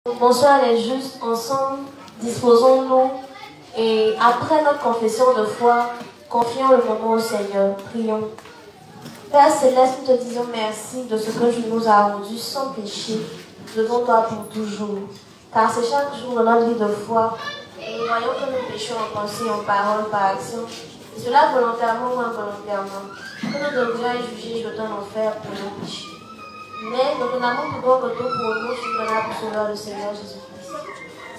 Bonsoir les justes, ensemble, disposons-nous et après notre confession de foi, confions le moment au Seigneur. Prions. Père Céleste, nous te disons merci de ce que tu nous as rendu sans péché devant toi pour toujours. Car c'est chaque jour dans notre vie de foi, nous voyons que nous péchons en pensée, en parole, par action, et cela volontairement ou involontairement, que nous devrions être jugés et jetés en enfer pour nos péchés. Mais dans ton amour plus grand que tout pour nous, tu nous donneras pour sauveur le Seigneur Jésus-Christ.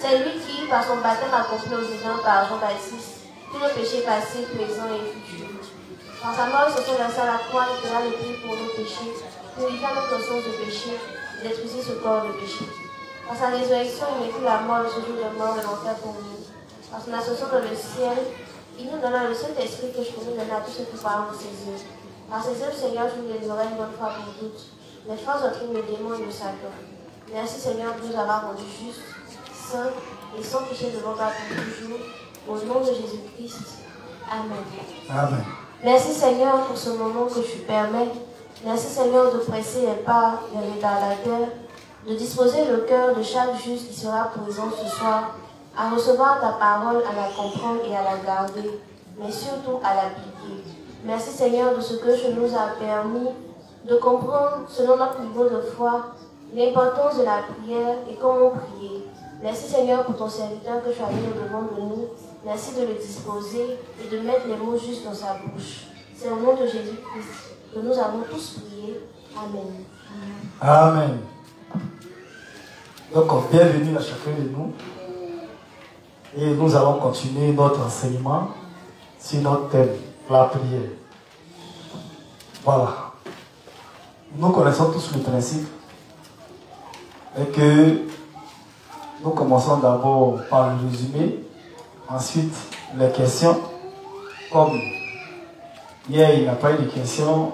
C'est lui qui, par son baptême accompli aux événements par Jean-Baptiste, tous nos péchés passés, présents et futurs. Par sa mort, il se sont versés à la croix, il donna le prix pour nos péchés, purifia notre source de péché, et détruisit ce corps de péché. Par sa résurrection, il vécut la mort, le séjour de mort et l'enfer pour nous. Par son ascension dans le ciel, il nous donna le Saint-Esprit que je peux nous donner à tous ceux qui croient en ses yeux. Par ses yeux, le Seigneur, je nous délivrerai une bonne fois pour toutes. Les forces doctrines, le démon et le Satan. Merci Seigneur de nous avoir rendus justes, saints et sans péché devant toi pour toujours. Au nom de Jésus-Christ. Amen. Amen. Merci Seigneur pour ce moment que tu permets. Merci Seigneur de presser les pas vers les retardataires, de disposer le cœur de chaque juste qui sera présent ce soir à recevoir ta parole, à la comprendre et à la garder, mais surtout à l'appliquer. Merci Seigneur de ce que tu nous as permis de comprendre, selon notre niveau de foi, l'importance de la prière et comment prier. Merci Seigneur pour ton serviteur que tu as mis au devant de nous. Merci de le disposer et de mettre les mots justes dans sa bouche. C'est au nom de Jésus-Christ que nous avons tous prié. Amen. Amen. Donc, bienvenue à chacun de nous. Et nous allons continuer notre enseignement sur notre thème, la prière. Voilà. Nous connaissons tous le principe et que nous commençons d'abord par le résumé, ensuite les questions. Comme hier il n'y a pas eu de questions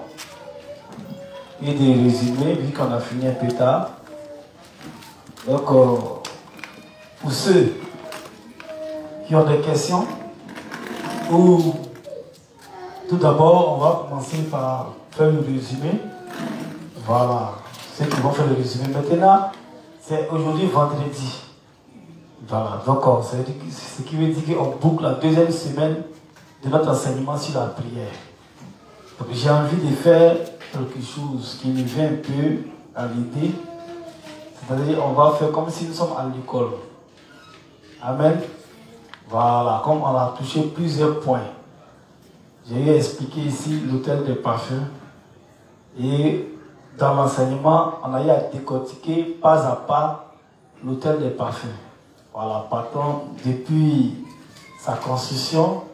et de résumés vu qu'on a fini un peu tard. Donc pour ceux qui ont des questions, ou tout d'abord on va commencer par faire le résumé. Voilà, ceux qui vont faire le résumé. Maintenant, c'est aujourd'hui vendredi. Voilà, donc ce qui veut dire qu'on boucle la deuxième semaine de notre enseignement sur la prière. Donc j'ai envie de faire quelque chose qui me vient un peu à l'idée. C'est-à-dire on va faire comme si nous sommes à l'école. Amen. Voilà, comme on a touché plusieurs points. J'ai expliqué ici l'autel des parfums. Et dans l'enseignement, on a eu à décortiquer pas à pas l'autel des parfums. Voilà, partons depuis sa construction,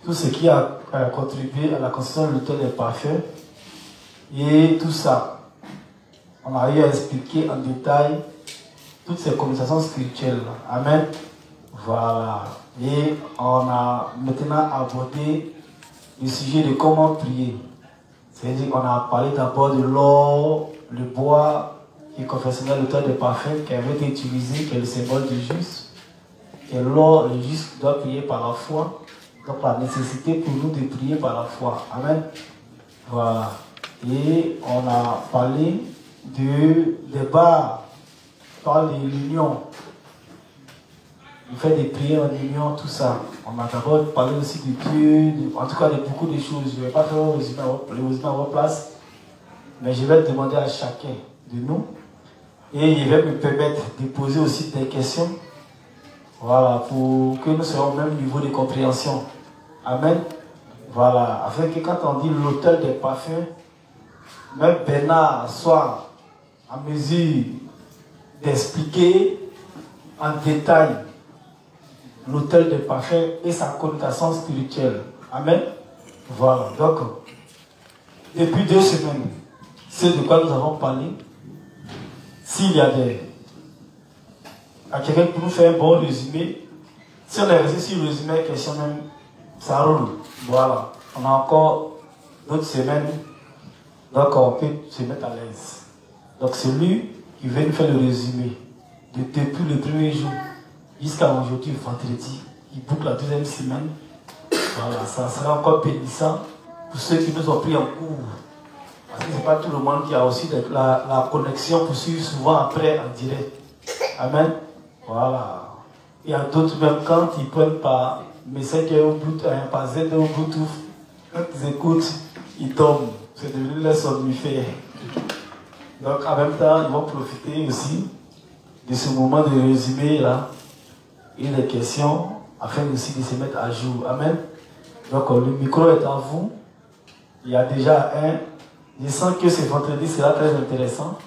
tout ce qui a contribué à la construction de l'autel des parfums, et tout ça. On a eu à expliquer en détail toutes ces communications spirituelles. Amen. Voilà. Et on a maintenant abordé le sujet de comment prier. C'est-à-dire qu'on a parlé d'abord de l'or, le bois qui confessionnait l'autel des parfums qui avait été utilisé, qui est le symbole du juste. Et l'or, le juste doit prier par la foi. Donc la nécessité pour nous de prier par la foi. Amen. Voilà. Et on a parlé de débat par l'union. Le fait de prier en union, tout ça. On a d'abord parlé aussi de Dieu, en tout cas de beaucoup de choses. Je ne vais pas faire le résumé à votre place, mais je vais demander à chacun de nous. Et il va me permettre de poser aussi des questions. Voilà, pour que nous soyons au même niveau de compréhension. Amen. Voilà, afin que quand on dit l'autel des parfums, même Bernard soit en mesure d'expliquer en détail l'autel des parfums et sa connotation spirituelle. Amen. Voilà. Donc, depuis 2 semaines, c'est de quoi nous avons parlé. S'il y a quelqu'un pour nous faire un bon résumé, si on est resté sur le résumé, question même, ça roule. Voilà. On a encore d'autres semaines, donc on peut se mettre à l'aise. Donc, c'est lui qui vient nous faire le résumé depuis le premier jour jusqu'à aujourd'hui, vendredi, il boucle la deuxième semaine. Voilà, ça sera encore pénissant pour ceux qui nous ont pris en cours. Parce que ce n'est pas tout le monde qui a aussi la connexion pour suivre souvent après en direct. Amen. Voilà. Il y a d'autres même quand ils prennent par Messenger ou Bluetooth, par Z ou Bluetooth, quand ils écoutent, ils tombent. C'est devenu leur somnifère. Donc en même temps, ils vont profiter aussi de ce moment de résumé là et des questions afin aussi de se mettre à jour. Amen. Donc le micro est à vous. Il y a déjà un. Je sens que ce vendredi sera très intéressant.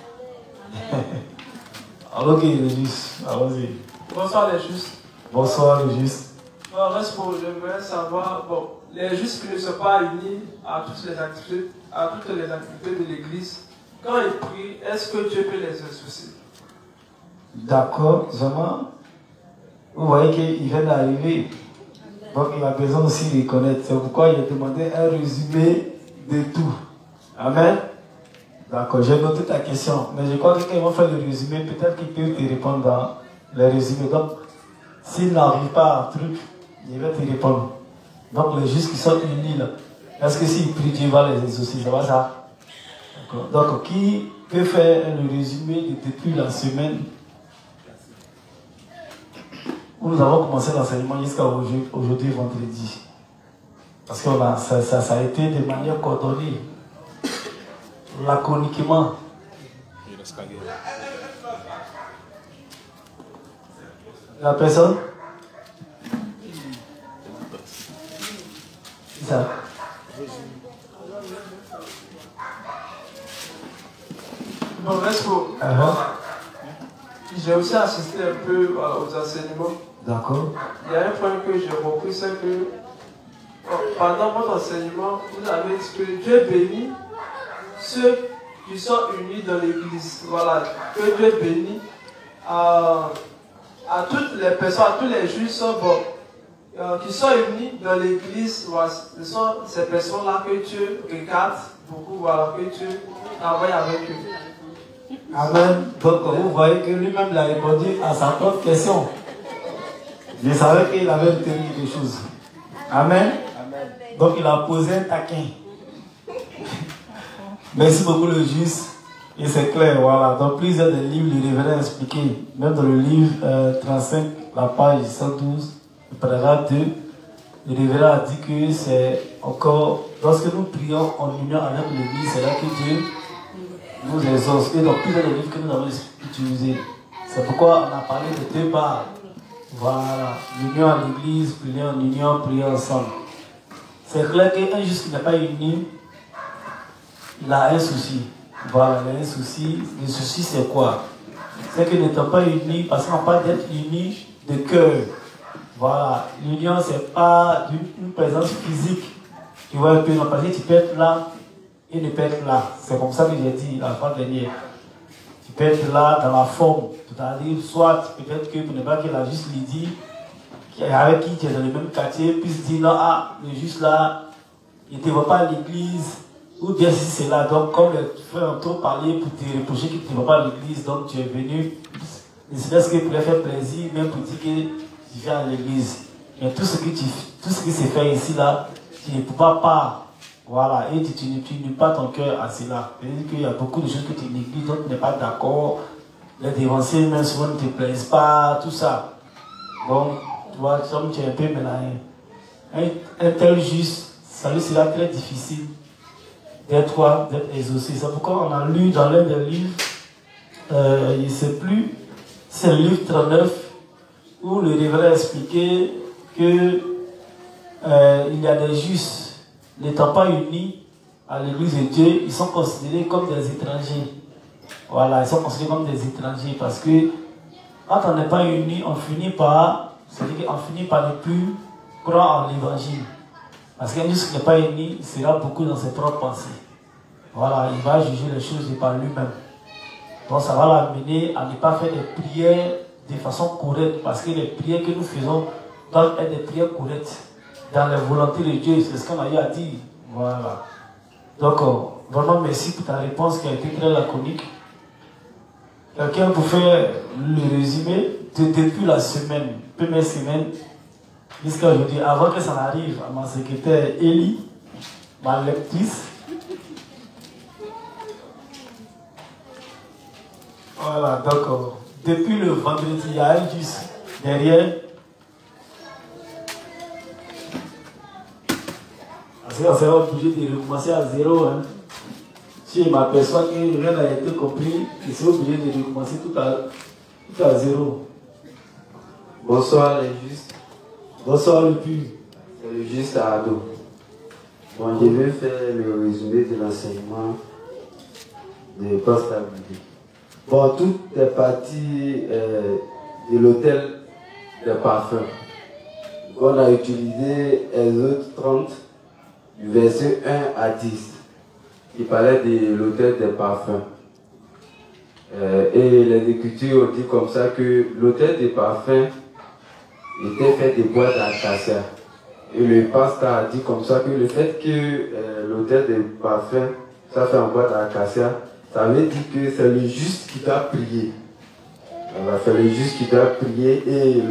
Alors, ok, les justes, allons-y. Bonsoir les justes. Bonsoir les justes. Bon, reste pour, j'aimerais savoir, bon, les justes qui ne sont pas unis à toutes les activités de l'église, quand ils prient, est-ce que Dieu peut les associer? D'accord, vraiment. Vous voyez qu'il vient d'arriver. Donc il a besoin aussi de connaître. C'est pourquoi il a demandé un résumé de tout. Amen. D'accord, j'ai noté ta question. Mais je crois que quand ils vont faire le résumé, peut-être qu'ils peuvent te répondre dans le résumé. Donc, s'ils n'arrivent pas à un truc, il va te répondre. Donc, les justes qui sont unis là, est-ce que s'ils prient, Dieu va les associer? Ça va ça? D'accord. Donc, qui peut faire le résumé depuis la semaine où nous avons commencé l'enseignement jusqu'à aujourd'hui, vendredi? Parce que ça a été de manière coordonnée. Laconiquement. La personne? C'est ça. Bon, reste pour. J'ai aussi assisté un peu aux enseignements. D'accord. Il y a un point que j'ai compris, c'est que pendant votre enseignement, vous avez dit que Dieu bénit ceux qui sont unis dans l'église. Voilà, que Dieu bénit à toutes les personnes, à tous les juifs qui sont unis dans l'église. Voilà, ce sont ces personnes-là que Dieu regarde beaucoup, voilà, que Dieu travaille avec eux. Amen. Donc vous voyez que lui-même a répondu à sa propre question. Je savais qu'il avait retenu quelque chose. Amen. Amen. Donc il a posé un taquin. Merci beaucoup le juste. Et c'est clair, voilà. Dans plusieurs des livres, le révérend a expliqué. Même dans le livre 35, la page 112, le paragraphe 2, le révérend a dit que c'est encore, lorsque nous prions en union avec l'église, c'est là que Dieu nous exauce. Et dans plusieurs des livres que nous avons utilisés. C'est pourquoi on a parlé de deux parts. Voilà. L'union à l'église, prier en union, prier ensemble. C'est clair qu'un juste qui n'est pas uni, il a un souci. Voilà, il a un souci. Le souci, c'est quoi? C'est que n'étant pas unis, parce qu'on parle d'être unis de cœur. Voilà, l'union, c'est pas une présence physique. Tu vois un peu, non, parce que tu peux être là et ne pas être là. C'est comme ça que j'ai dit la fois dernière. Tu peux être là dans la forme. C'est-à-dire, soit peut-être que pour ne pas qu'il a juste Lydie, avec qui tu es dans le même quartier, puisse dire non, ah, mais juste là, il ne te voit pas à l'église. Ou bien si c'est là, donc comme les frères ont trop parlé pour te reprocher que tu ne vas pas à l'église, donc tu es venu, c'est ce que pour leur faire plaisir, même pour dire que tu viens à l'église. Mais tout ce qui s'est fait ici, là, tu ne peux pas, voilà, et tu n'unies pas ton cœur à cela. C'est-à-dire qu'il y a beaucoup de choses que tu négliges, donc tu n'es pas d'accord, les dévanciers même souvent ne te plaisent pas, tout ça. Donc, tu vois, tu es un peu mélangé. Un tel juste, ça lui sera très difficile d'être exaucé. C'est pourquoi on a lu dans l'un des livres, il ne sait plus, c'est le livre 39, où le révérend a expliqué que il y a des justes, n'étant pas unis à l'église de Dieu, ils sont considérés comme des étrangers. Voilà, ils sont considérés comme des étrangers parce que quand on n'est pas unis, on finit par, c'est-à-dire qu'on finit par ne plus croire en l'évangile. Parce qu'un juste qui n'est pas uni, il sera beaucoup dans ses propres pensées. Voilà, il va juger les choses par lui-même. Donc ça va l'amener à ne pas faire des prières de façon correcte. Parce que les prières que nous faisons doivent être des prières correctes. Dans la volonté de Dieu, c'est ce qu'on a eu à dire. Voilà. Donc, vraiment merci pour ta réponse qui a été très laconique. Quelqu'un pour faire le résumé depuis la semaine, première semaine, jusqu'à aujourd'hui, avant que ça n'arrive à ma secrétaire Elie, ma lectrice. Voilà, donc depuis le vendredi, il y a un juste derrière. Parce qu'on sera obligé de recommencer à zéro. Hein. Si je m'aperçois que rien n'a été compris, je serai obligé de recommencer tout à zéro. Bonsoir les justes. Bonsoir le pur. C'est le juste à Ado. Bon, je vais faire le résumé de l'enseignement de Pasteur Bibi. Bon, toutes les parties de l'hôtel des parfums. On a utilisé Exode 30, du verset 1 à 10, qui parlait de l'hôtel des parfums. Et les Écritures ont dit comme ça que l'hôtel des parfums était fait de bois d'acacia. Et le pasteur a dit comme ça que le fait que l'hôtel des parfums, ça fait en bois d'acacia, ça veut dire que c'est le juste qui doit prier. C'est le juste qui doit prier et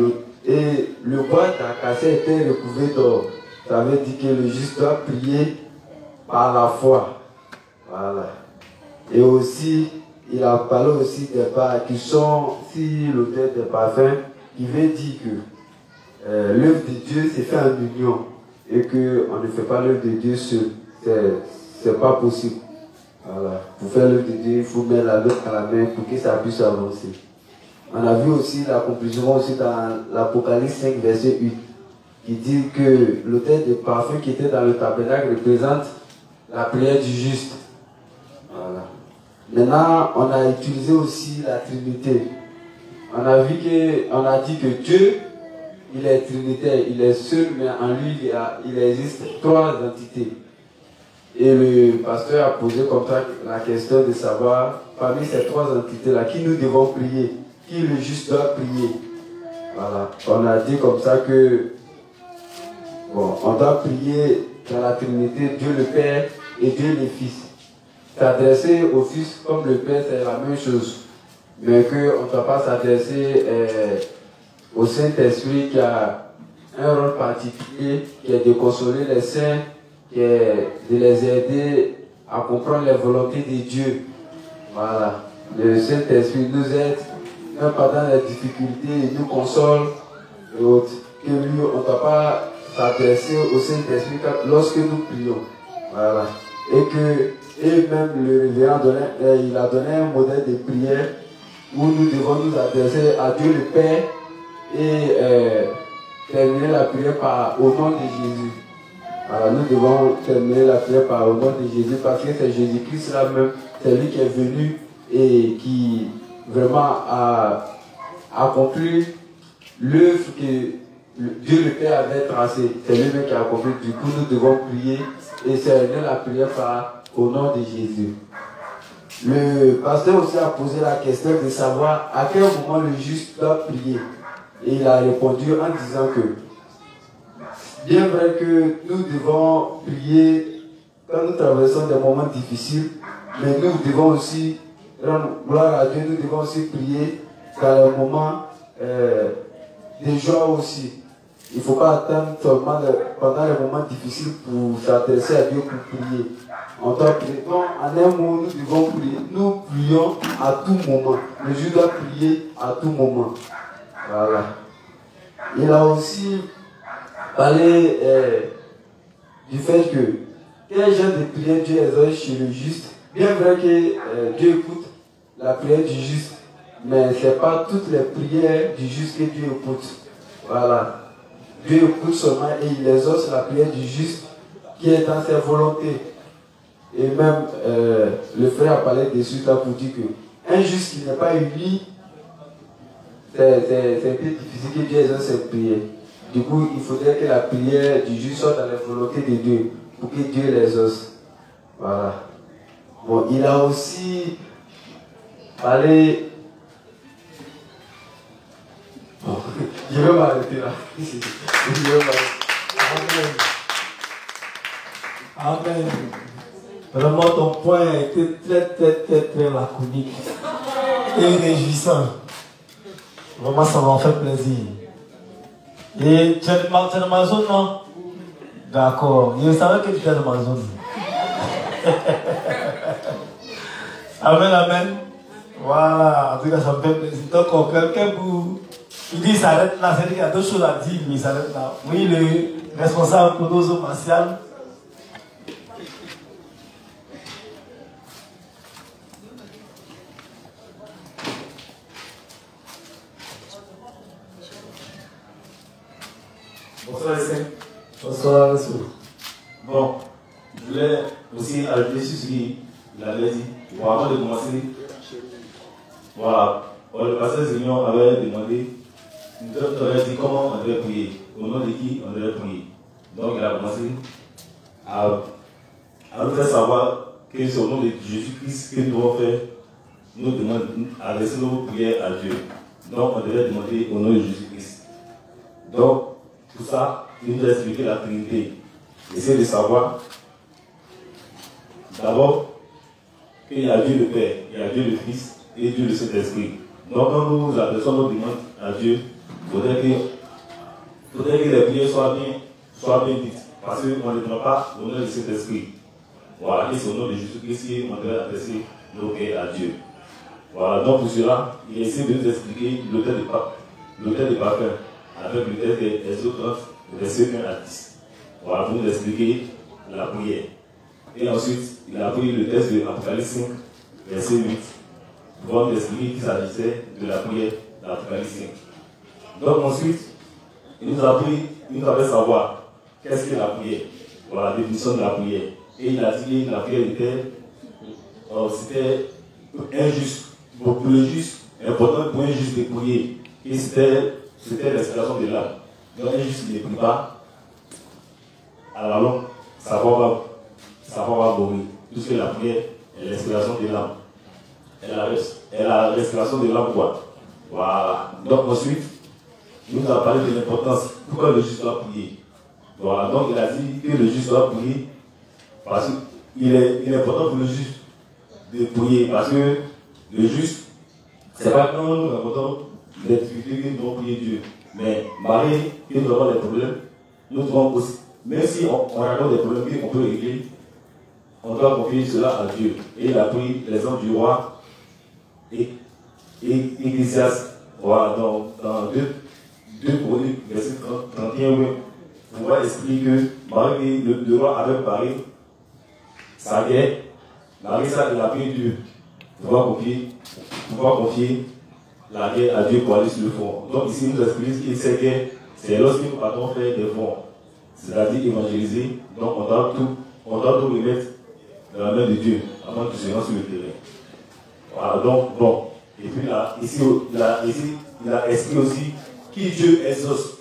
le bois d'acacia était recouvert d'or. Ça veut dire que le juste doit prier par la foi. Voilà. Et aussi, il a parlé aussi des bas qui sont sur l'autel des parfums, qui veut dire que l'œuvre de Dieu s'est faite en union et qu'on ne fait pas l'œuvre de Dieu seul. C'est pas possible. Voilà. Pour faire l'œuvre de Dieu, il faut mettre la main à la main pour que ça puisse avancer. On a vu aussi la conclusion aussi dans l'Apocalypse 5, verset 8, qui dit que l'autel de parfum qui était dans le tabernacle représente la prière du juste. Voilà. Maintenant, on a utilisé aussi la Trinité. On a dit que Dieu, il est trinitaire, il est seul, mais en lui, il existe trois entités. Et le pasteur a posé comme ça la question de savoir, parmi ces trois entités-là, qui nous devons prier, qui le juste doit prier. Voilà. On a dit comme ça que, bon, on doit prier dans la Trinité, Dieu le Père et Dieu le Fils. S'adresser au Fils comme le Père, c'est la même chose. Mais qu'on ne doit pas s'adresser au Saint-Esprit qui a un rôle particulier, qui est de consoler les saints, qui est de les aider à comprendre les volontés de Dieu. Voilà. Le Saint-Esprit nous aide, même pendant les difficultés, il nous console et autres. Que lui, on ne doit pas s'adresser au Saint-Esprit lorsque nous prions. Voilà. Et même le révérend il a donné un modèle de prière où nous devons nous adresser à Dieu le Père et terminer la prière au nom de Jésus. Voilà, nous devons terminer la prière au nom de Jésus parce que c'est Jésus-Christ là-même, c'est lui qui est venu et qui vraiment a accompli l'œuvre que Dieu le Père avait tracée. C'est lui-même qui a accompli. Du coup, nous devons prier et terminer la prière au nom de Jésus. Le pasteur aussi a posé la question de savoir à quel moment le juste doit prier. Et il a répondu en disant que bien vrai que nous devons prier quand nous traversons des moments difficiles, mais nous devons aussi rendre gloire à Dieu, nous devons aussi prier dans les moments de joie aussi. Il ne faut pas attendre seulement pendant les moments difficiles pour s'adresser à Dieu pour prier. On doit prier. Donc, en un mot, nous devons prier. Nous prions à tout moment. Le Dieu doit prier à tout moment. Voilà. Il a aussi parlé du fait que quel genre de prière Dieu exauce chez le juste. Bien vrai que Dieu écoute la prière du juste, mais ce n'est pas toutes les prières du juste que Dieu écoute. Voilà. Dieu écoute seulement et il exauce la prière du juste qui est dans ses volontés. Et même le frère a parlé dessus là pour dire que un juste qui n'est pas uni, c'est plus difficile que Dieu exauce cette prière. Du coup, il faudrait que la prière du juste soit dans la volonté de Dieu pour que Dieu l'exauce. Voilà. Bon, il a aussi parlé. Bon, je vais m'arrêter là. Je vais m'arrêter. Amen. Amen. Vraiment, ton point a été très laconique et réjouissant. Vraiment, ça m'a fait plaisir. Et tu es dans ma zone, non? D'accord. Je savais que tu étais dans ma zone. Amen, amen. Voilà, en tout cas, ça me fait plaisir. Donc, quelqu'un pour. Il dit, il s'arrête là, c'est-à-dire qu'il y a d'autres choses à dire, mais il s'arrête là. Oui, le responsable pour nos eaux martiales. Bonsoir les saints. Bonsoir, monsieur. Bon, je voulais aussi ajouter sur ce qu'il avait dit. Bon, avant de commencer, voilà, le pasteur Zignon avait demandé, il avait dit comment on devait prier, au nom de qui on devait prier. Donc il a commencé à nous faire savoir que c'est au nom de Jésus-Christ que nous devons faire, nous demandons, adresser nos prières à Dieu. Donc on devait demander au nom de Jésus-Christ. Donc, tout ça, il nous a expliqué la Trinité. Essayez de savoir, d'abord, qu'il y a Dieu le Père, il y a Dieu le Fils et Dieu le Saint-Esprit. Donc, quand nous adressons nos demandes à Dieu, il faudrait que les prières soient bien dites. Parce qu'on ne demande pas au nom du Saint-Esprit. Voilà, et c'est au nom de Jésus-Christ qu'on doit adresser nos prières à Dieu. Voilà, donc pour cela, il essaie de nous expliquer l'autel de parfum, avec le texte des Exode 30, versets 1 à 10. Voilà, pour nous expliquer la prière. Et ensuite, il a pris le texte de Apocalypse 5, verset 8, pour nous expliquer qu'il s'agissait de la prière d'Apocalypse 5. Donc ensuite, il nous a fait savoir qu'est-ce que la prière. Voilà, la définition de la prière. Et il a dit que la prière c'était injuste. Pour le juste, important pour un juste de prier. Et c'était l'inspiration de l'âme. Donc un juste ne prie pas à la longue, ça va mourir. Puisque la prière est l'inspiration de l'âme. Elle a la respiration de l'âme, quoi. Voilà. Donc ensuite, il nous a parlé de l'importance. Pourquoi le juste doit prier? Voilà. Donc il a dit que le juste doit prier parce qu'il est important pour le juste de prier. Parce que le juste, c'est pas quand nous avons des difficultés que nous devons prier Dieu. Mais malgré que nous avons des problèmes, nous devons aussi, même si on raconte des problèmes qu'on peut régler, on doit confier cela à Dieu. Et il a pris l'exemple du roi et Ecclésiaste. Voilà, dans 2 Chroniques, verset 31, on va expliquer que malgré que le roi avait parlé sa guerre, malgré ça, il a pris Dieu. Pouvoir confier la guerre à Dieu pour aller sur le front. Donc ici, nous expliquons que cette guerre, c'est lorsque nous partons faire des fronts, c'est-à-dire évangéliser. Donc on doit tout remettre dans la main de Dieu avant que se rende sur le terrain. Voilà, donc bon. Et puis là, ici, il a expliqué aussi qui Dieu exauce.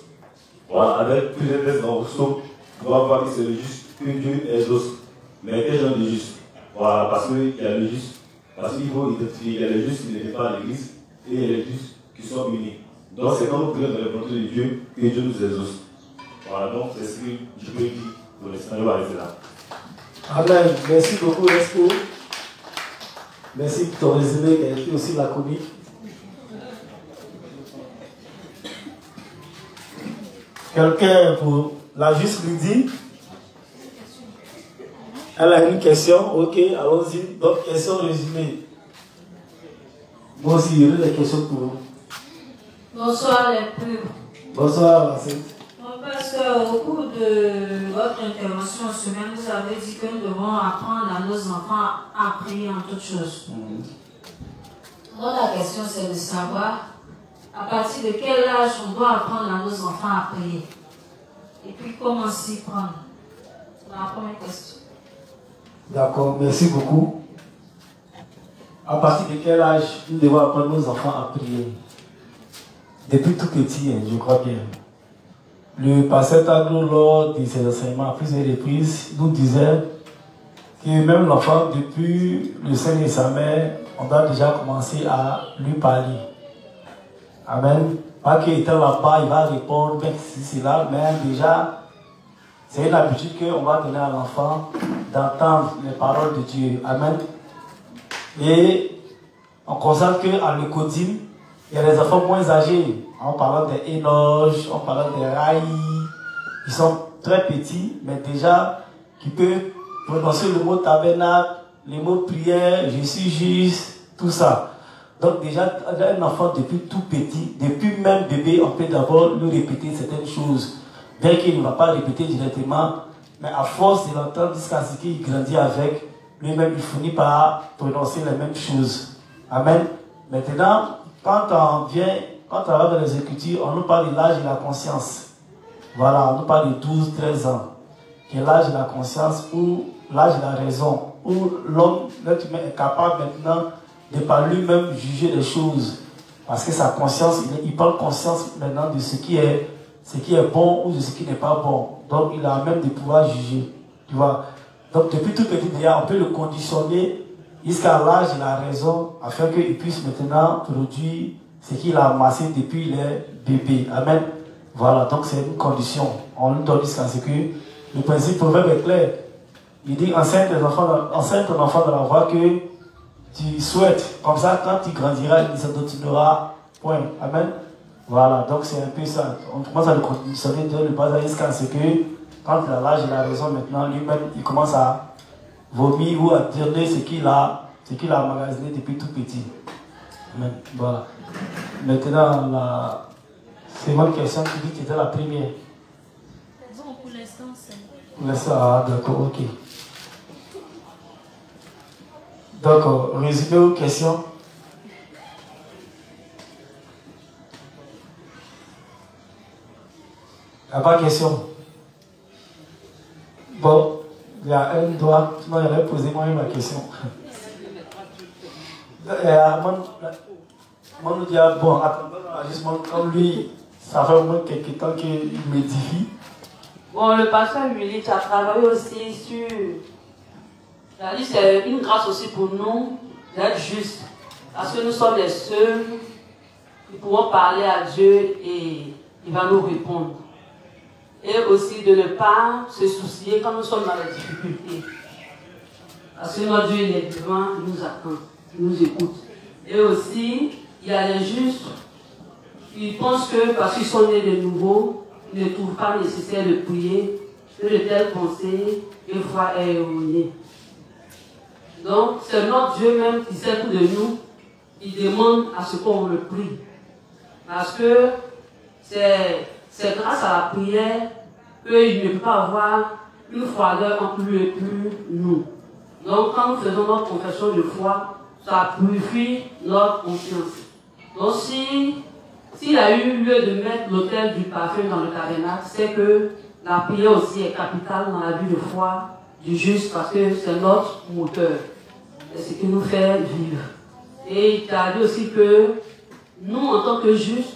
Voilà, avec plusieurs textes dans le psaume, on va voir que c'est le juste, que Dieu exauce. Mais quel genre de juste? Voilà, parce qu'il y a le juste. Parce qu'il faut identifier, il y a les justes qui ne viennent pas à l'église et il y a les justes qui sont unis. Donc c'est quand nous prions dans la volonté de Dieu que Dieu nous exauce. Voilà, donc c'est ce que je peux dire pour l'instant. Je vais arrêter là. Amen. Merci beaucoup, Resco. Merci pour ton résumé qui a été aussi laconique. Quelqu'un pour la juste lui dit? Elle a une question, ok, allons-y. Donc, question résumée. Moi aussi, il y a des questions pour vous. Bonsoir les pubs. Bonsoir, Racine. Mon pasteur, au cours de votre intervention en semaine, vous avez dit que nous devons apprendre à nos enfants à prier en toutes choses. Donc, la question, c'est de savoir à partir de quel âge on doit apprendre à nos enfants à prier. Et puis, comment s'y prendre. C'est la première question. D'accord, merci beaucoup. À partir de quel âge nous devons apprendre nos enfants à prier? Depuis tout petit, je crois bien. Le pasteur Taglo, lors de ses enseignements à plusieurs reprises, nous disait que même l'enfant, depuis le sein de sa mère, on doit déjà commencer à lui parler. Amen. Pas qu'il était là-bas, il va répondre, bien que c'est là, mais déjà, c'est une habitude qu'on va donner à l'enfant d'entendre les paroles de Dieu. Amen. Et on constate qu'à l'école, il y a des enfants moins âgés. En parlant des éloges, en parlant des rails, ils sont très petits, mais déjà, qui peuvent prononcer le mot tabernacle, les mots prière, je suis juste, tout ça. Donc déjà, un enfant depuis tout petit, depuis même bébé, on peut d'abord lui répéter certaines choses. Bien qu'il ne va pas répéter directement, mais à force de l'entendre jusqu'à ce qu'il grandit avec, lui-même il finit par prononcer les mêmes choses. Amen. Maintenant, quand on va dans les Écritures, on nous parle de l'âge de la conscience. Voilà, on nous parle de 12, 13 ans. Qui est l'âge de la conscience ou l'âge de la raison, où l'homme, l'être humain est capable maintenant de par lui-même juger des choses. Parce que sa conscience, il prend conscience maintenant de ce qui est bon ou de ce qui n'est pas bon. Donc il a même de pouvoir juger. Tu vois. Donc depuis tout petit déjà, on peut le conditionner jusqu'à l'âge de la raison afin qu'il puisse maintenant produire ce qu'il a amassé depuis les bébés. Amen. Voilà, donc c'est une condition. On nous donne jusqu'à ce que le principe proverbe est clair. Il dit enseigne ton enfant dans la voie que tu souhaites. Comme ça, quand tu grandiras, il ne se dominera point. Amen. Voilà, donc c'est un peu ça. On commence à le conditionner de le bas jusqu'à ce que, quand il a l'âge et la raison maintenant, lui-même, il commence à vomir ou à dire ce qu'il a emmagasiné depuis tout petit. Amen. Voilà. Maintenant, la seconde question qui dit que c'était la première. Bon, pour l'instant, c'est... Pour l'instant, ah, d'accord, ok. Donc, résumé aux questions. Il n'y a pas de question. Bon, il y a un doigt. Sinon, il aurait posé moi-même la question. Moi, nous dit, bon, attends, justement, comme lui, ça fait au moins quelques temps qu'il m'édifie. Bon, le pasteur Mullich a travaillé aussi sur... C'est une grâce aussi pour nous d'être justes. Parce que nous sommes les seuls qui pouvons parler à Dieu et il va nous répondre. Et aussi de ne pas se soucier quand nous sommes dans les difficultés. Parce que notre Dieu il est devant, il nous attend, il nous écoute. Et aussi, il y a les justes qui pensent que parce qu'ils sont nés de nouveau, ils ne trouvent pas nécessaire de prier, que de telles pensées et foi est erronée. Donc, c'est notre Dieu même qui sait tout de nous, qui demande à ce qu'on le prie. Parce que c'est grâce à la prière qu'il ne peut pas avoir une froideur entre lui et nous. Donc, quand nous faisons notre confession de foi, ça purifie notre conscience. Donc, s'il a eu lieu de mettre l'autel du parfum dans le tabernacle, c'est que la prière aussi est capitale dans la vie de foi du juste parce que c'est notre moteur. C'est ce qui nous fait vivre. Et il t'a dit aussi que nous, en tant que justes,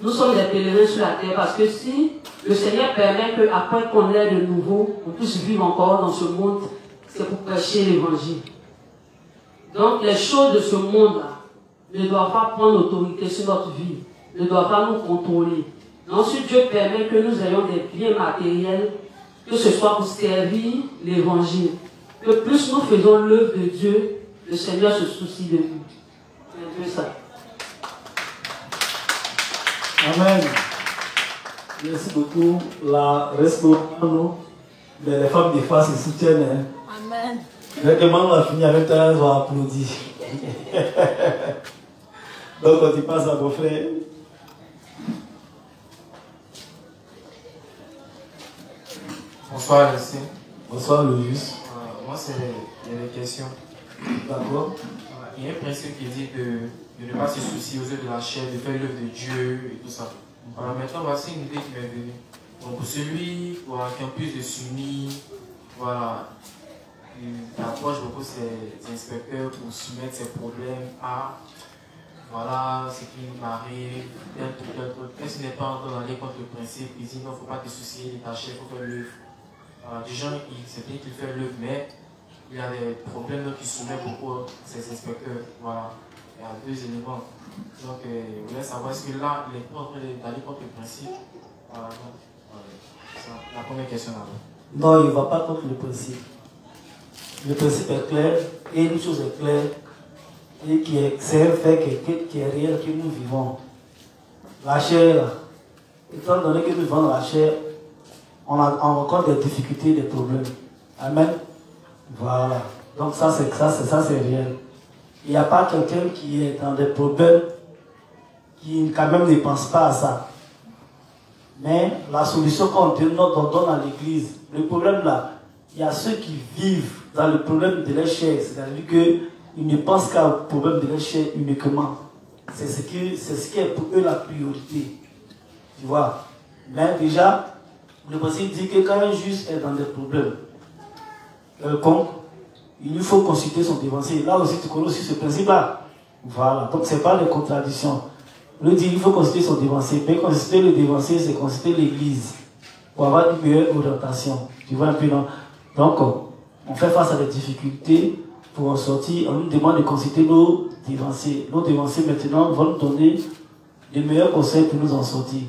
nous sommes des pèlerins sur la terre parce que si le Seigneur permet qu'après qu'on ait de nouveau, on puisse vivre encore dans ce monde, c'est pour prêcher l'évangile. Donc les choses de ce monde-là ne doivent pas prendre autorité sur notre vie, ne doivent pas nous contrôler. Donc si Dieu permet que nous ayons des biens matériels, que ce soit pour servir l'évangile, que plus nous faisons l'œuvre de Dieu, le Seigneur se soucie de nous. C'est un peu ça. Amen. Merci beaucoup. La restaurant, mais les femmes des fois se soutiennent. Hein. Amen. Directement, on a fini avec toi, elles vont applaudir. Donc, on y passe à vos frères. Bonsoir, merci. Bonsoir, Louis. Moi, il y a des questions. D'accord. Il y a un principe qui dit de ne pas se soucier aux œuvres de la chair, de faire l'œuvre de Dieu et tout ça. Alors maintenant, voici une idée qui m'est venue. Donc, pour celui qui a plus de soumis, voilà, il approche beaucoup ses inspecteurs pour soumettre ses problèmes à, voilà, ce qui m'arrive, tel truc. Même s'il n'est pas encore allé contre le principe, il dit non, il ne faut pas te soucier de ta chair, il faut faire l'œuvre. Des gens, c'est bien qu'il fait l'œuvre, mais il y a des problèmes qui soumettent beaucoup ses inspecteurs. Voilà. Il y a deux éléments. Donc, je voulais savoir est-ce que là, il est pas en train d'aller contre le principe. Voilà. C'est la première question là. Non, il ne va pas contre le principe. Le principe est clair et une chose est claire et c'est un fait qui est réel que nous vivons. La chair, étant donné que nous vivons dans la chair, on rencontre des difficultés, des problèmes. Amen. Voilà. Donc ça c'est réel. il n'y a pas quelqu'un qui est dans des problèmes qui quand même ne pense pas à ça. Mais la solution qu'on donne à l'église, le problème là, il y a ceux qui vivent dans le problème de leur chair, c'est-à-dire qu'ils ne pensent qu'au problème de leur chair uniquement. C'est ce qui est pour eux la priorité. Tu vois. Mais déjà, le principe dit que quand un juste est dans des problèmes quelconques, il lui faut consulter son dévancier. Là aussi, tu connais aussi ce principe-là. Voilà. Donc, ce n'est pas des contradictions. Il dit qu'il faut consulter son dévancier. Mais consulter le dévancier, c'est consulter l'église pour avoir une meilleure orientation. Tu vois un peu, non? Donc, on fait face à des difficultés pour en sortir. On nous demande de consulter nos dévanciers. Nos dévanciers, maintenant, vont nous donner les meilleurs conseils pour nous en sortir.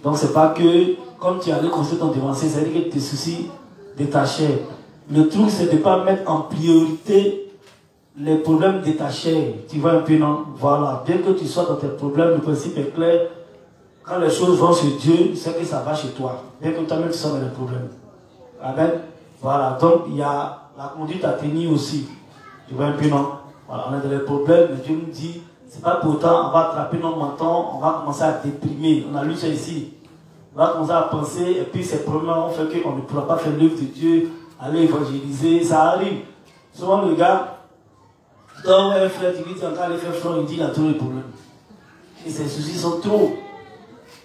Donc, c'est pas que, comme tu allais consulter ton dévancier, ça veut dire que tu te soucies de ta chair. Le truc, c'est de ne pas mettre en priorité les problèmes de ta chair. Tu vois un peu, non? Voilà. Bien que tu sois dans tes problèmes, le principe est clair. Quand les choses vont chez Dieu, c'est que ça va chez toi. Bien que toi-même tu sois dans les problèmes. Amen. Voilà. Donc, il y a la conduite à tenir aussi. Tu vois un peu, non? Voilà. On a des problèmes, mais Dieu nous dit, c'est pas pour autant, on va attraper nos mentons, on va commencer à déprimer. On a lu ça ici. On va commencer à penser, et puis ces problèmes ont fait qu'on ne pourra pas faire l'œuvre de Dieu, aller évangéliser. Ça arrive. Souvent, le gars, donc, un frère, tu lui dis encore aller faire front, il dit qu'il a tous les problèmes. Et ses soucis sont trop.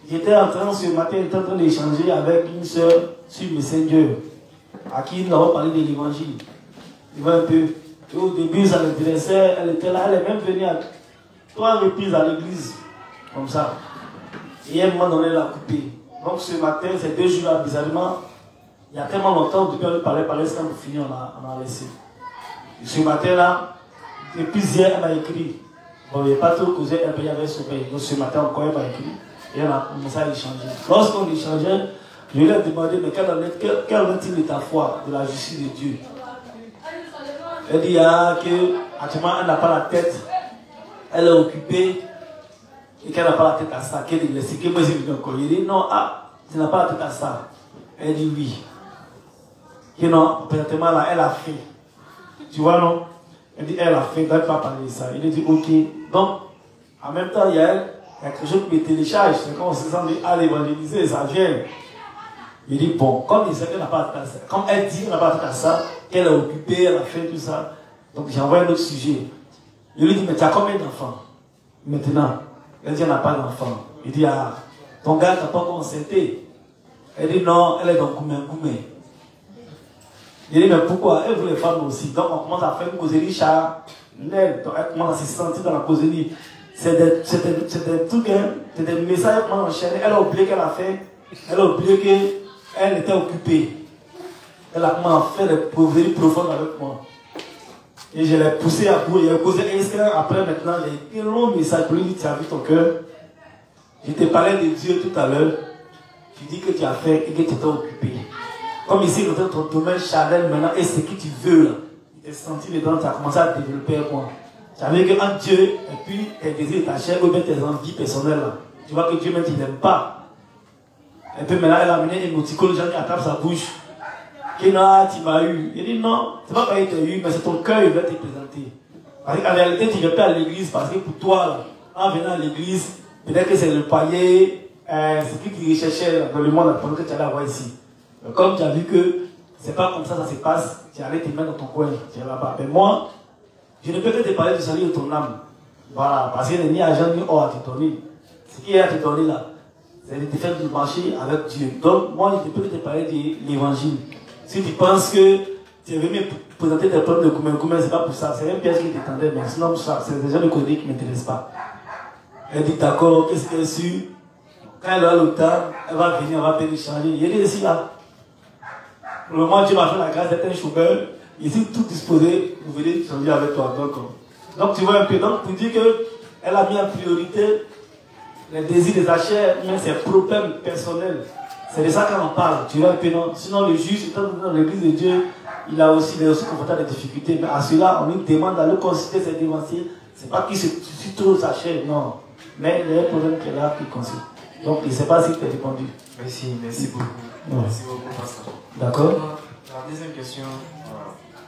J'étais en train, ce matin, j'étais en train d'échanger avec une soeur sur Messenger, à qui nous avons parlé de l'évangile. Tu vois un peu. Et au début, ça l'intéressait, elle était là, elle est même venue à 3 reprises à l'église, comme ça. Et elle m'a donné la coupée. Donc ce matin, ces 2 jours-là, bizarrement, il y a tellement longtemps, depuis on parlait, c'est quand on finit, on a laissé. Et ce matin-là, depuis hier, elle m'a écrit. Bon, il n'y a pas trop causé, elle avait sommeil. Donc ce matin, encore, elle m'a écrit. Et elle a commencé à échanger. Lorsqu'on échangeait, je lui ai demandé, mais quel en est-il de ta foi, de la justice de Dieu? Elle dit qu'actuellement, elle n'a pas la tête. Elle est occupée. Et qu'elle n'a pas la tête à ça. Qu'elle dit, c'est que moi, j'ai vu encore. Il dit, non, tu n'as pas la tête à ça. Elle dit, oui. Que non, présentement, là, elle a fait. Tu vois, non? Elle dit, elle a fait, elle ne va pas parler de ça. Il dit, ok. Donc, en même temps, il y a quelque chose qui me télécharge. C'est quand on se sent à l'évangéliser, ça vient. Il dit, bon, comme il sait qu'elle n'a pas la tête à ça, comme elle dit qu'elle n'a pas la tête à ça, qu'elle est occupée, elle a fait tout ça. Donc, j'ai envoyé un autre sujet. Je lui dis, mais tu as combien d'enfants? Maintenant, elle dit, elle n'a pas d'enfant. Il dit, ton gars n'a pas consenté. Elle dit, non, elle est dans Koumé. Il dit, mais pourquoi? Elle veut les femmes aussi. Donc, on commence à faire une causerie charnelle. Donc, elle commence à se sentir dans la causerie. C'est des trucs, c'est des messages qu'on enchaîne. Elle a oublié qu'elle a fait. Elle a oublié qu'elle était occupée. Elle a commencé à faire des causeries profondes avec moi. Et je l'ai poussé à bout. Il a causé un après, maintenant, j'ai écrit un long message pour lui dire, tu as vu ton cœur. Je t'ai parlé de Dieu tout à l'heure. Tu dis que tu as fait et que tu étais occupé. Comme ici, dans ton domaine charnel maintenant, et ce que tu veux là, tu t'es senti dedans, tu as commencé à développer un point. Tu savais qu'un Dieu, et puis tes désirs, ta chair, ou bien tes envies personnelles là, tu vois que Dieu même, tu n'aimes pas. Et puis maintenant, elle a amené un émoticône, Jean qui attrape sa bouche. Qui non, tu m'as eu. Il dit non, c'est pas qu'il t'a eu, mais c'est ton cœur qui va te présenter. Parce qu'en réalité, tu ne viens pas à l'église parce que pour toi, là, en venant à l'église, peut-être que c'est le paillet, ce que tu recherchais dans le monde pendant que tu allais avoir ici. Mais comme tu as vu que c'est pas comme ça ça se passe, tu allais te mettre dans ton coin, tu es là-bas. Mais moi, je ne peux que te parler du salut de ton âme. Voilà, parce qu'il n'y a ni argent ni or à te donner. Ce qu'il y a à te donner là, c'est de te faire du marché avec Dieu. Donc, moi, je ne peux que te parler de l'évangile. Si tu penses que tu es venu présenter tes problèmes de Koumé, c'est pas pour ça. C'est un piège qui t'étendait, mais sinon, c'est déjà le côté qui ne m'intéresse pas. Elle dit d'accord, qu'est-ce qu'elle a su? Quand elle aura le temps, elle va venir, elle va venir changer. Il est ici là. Pour le moment, Dieu m'a fait la grâce d'être un chômeur. Il est tout disposé pour venir changer avec toi. Donc tu vois un peu. Donc, pour dire qu'elle a mis en priorité les désirs de sa chair, mais ses problèmes personnels. C'est de ça qu'on en parle. Tu vois un peu, non? Sinon, le juge, étant dans l'église de Dieu, il est aussi confronté à des difficultés. Mais à cela, on lui demande d'aller consulter ses dévanciers. C'est pas qu'il se suit trop sa chair, non. Mais il y a un problème qui est là, qui consulte. Donc, je ne sais pas si tu as répondu. Merci beaucoup. Ouais. Merci beaucoup, pasteur. D'accord. La deuxième question,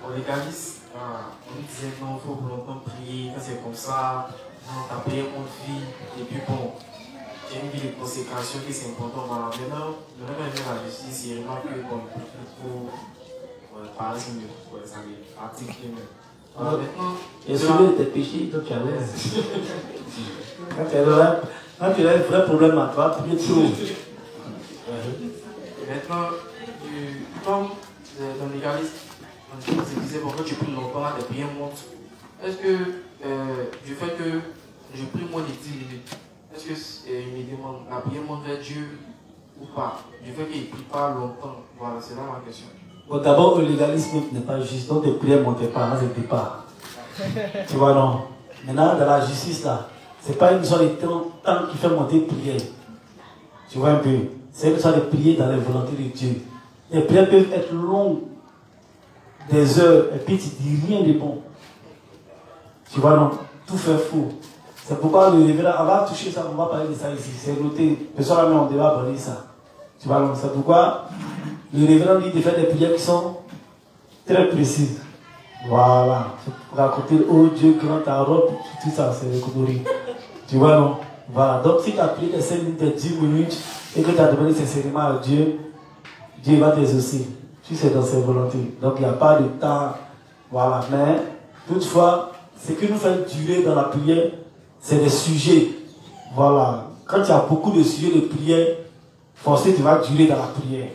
on légalise on me disait non, il faut longtemps prier, quand c'est comme ça, non, t'as payé mon vie, et puis bon, j'ai une vie de consécration qui c'est important. Voilà, maintenant, quand je viens à la justice, il remarque que bon, il faut parler mieux, ça les articles mieux. Voilà, maintenant. Et celui tes péchés, donc tu as l'aise. Quand tu as un vrai problème à toi, tu es tout. Maintenant, comme dans l'égalisme, je disais, bon, quand tu pries longtemps, tes prières montent. Est-ce que du fait que je prie moins de 10 minutes, est-ce que il me demande la prière monte vers Dieu ou pas? Du fait qu'il ne prie pas longtemps. Voilà, c'est là ma question. Bon, d'abord, le légalisme n'est pas juste, donc tes prières ne montaient pas, là, c'était pas. Tu vois, non? Maintenant, dans la justice, là, c'est pas une sorte de temps qui fait monter les prières. Tu vois un peu? C'est une sorte de prière dans la volonté de Dieu. Les prières peuvent être longues, des heures, et puis tu dis rien de bon. Tu vois, non? Tout fait faux. C'est pourquoi le révérend, on va toucher ça, on va parler de ça ici. C'est noté. Personne n'a mis en débat parler de ça. Tu vois, non? C'est pourquoi le révérend dit de faire des prières qui sont très précises. Voilà. Pour raconter, oh Dieu, grand ta robe, tout ça, c'est le conneries. Tu vois, non? Voilà. Donc, si tu as prié des 5 minutes, des 10 minutes, et que tu as demandé sincèrement à Dieu, Dieu va t'exaucer. Si c'est dans ses volontés. Donc, il n'y a pas de temps. Voilà. Mais, toutefois, ce qui nous fait durer dans la prière, c'est des sujets. Voilà. Quand tu as beaucoup de sujets de prière, forcément, tu vas durer dans la prière.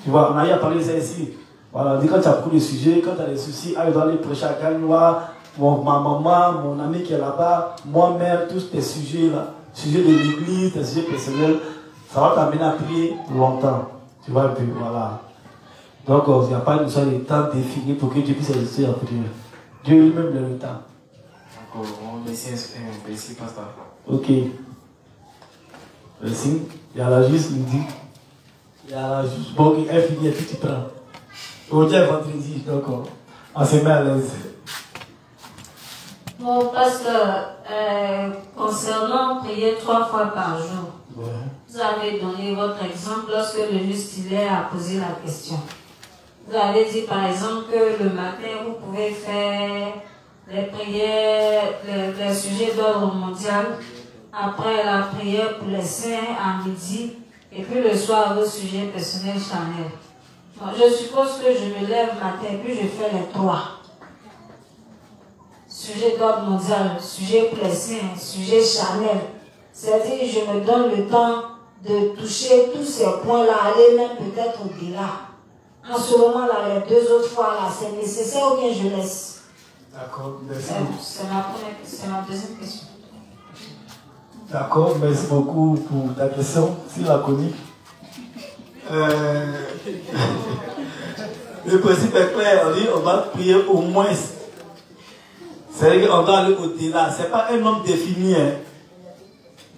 Tu vois, on a eu à parler de ça ici. Voilà, on dit quand tu as beaucoup de sujets, quand tu as des soucis, je dois aller prêcher à Gagnois, ma maman, mon ami qui est là-bas, moi-même, tous tes sujets-là, sujets de l'église, tes sujets personnels, ça va t'amener à prier longtemps. Tu vois un peu, voilà. Donc, il n'y a pas une sorte de temps défini pour que Dieu puisse exaucer la prière. Dieu lui-même a le temps. D'accord, merci, pasteur. Ok. Merci. Il y a la juge, il dit. Il y a la juge. Bon, elle finit et puis tu prends. Aujourd'hui est vendredi, donc on se met à l'aise. Bon, pasteur, concernant prier 3 fois par jour, vous avez donné votre exemple lorsque le justilaire a posé la question. Vous avez dit par exemple que le matin, vous pouvez faire les prières, les sujets d'ordre mondial, après la prière pour les saints à midi, et puis le soir vos sujets personnels charnels. Bon, je suppose que je me lève matin, puis je fais les 3. Sujet d'ordre mondial, sujet pour les saints, sujet charnel. C'est-à-dire, je me donne le temps de toucher tous ces points-là, aller même peut-être au-delà. En ce moment-là, les 2 autres fois, là, c'est nécessaire ou bien je laisse? D'accord, merci. C'est ma deuxième question. D'accord, merci beaucoup pour ta question, si la chronique. Le principe est clair, on dit on va prier au moins. C'est-à-dire qu'on doit aller au-delà. Ce n'est pas un nombre défini. Hein.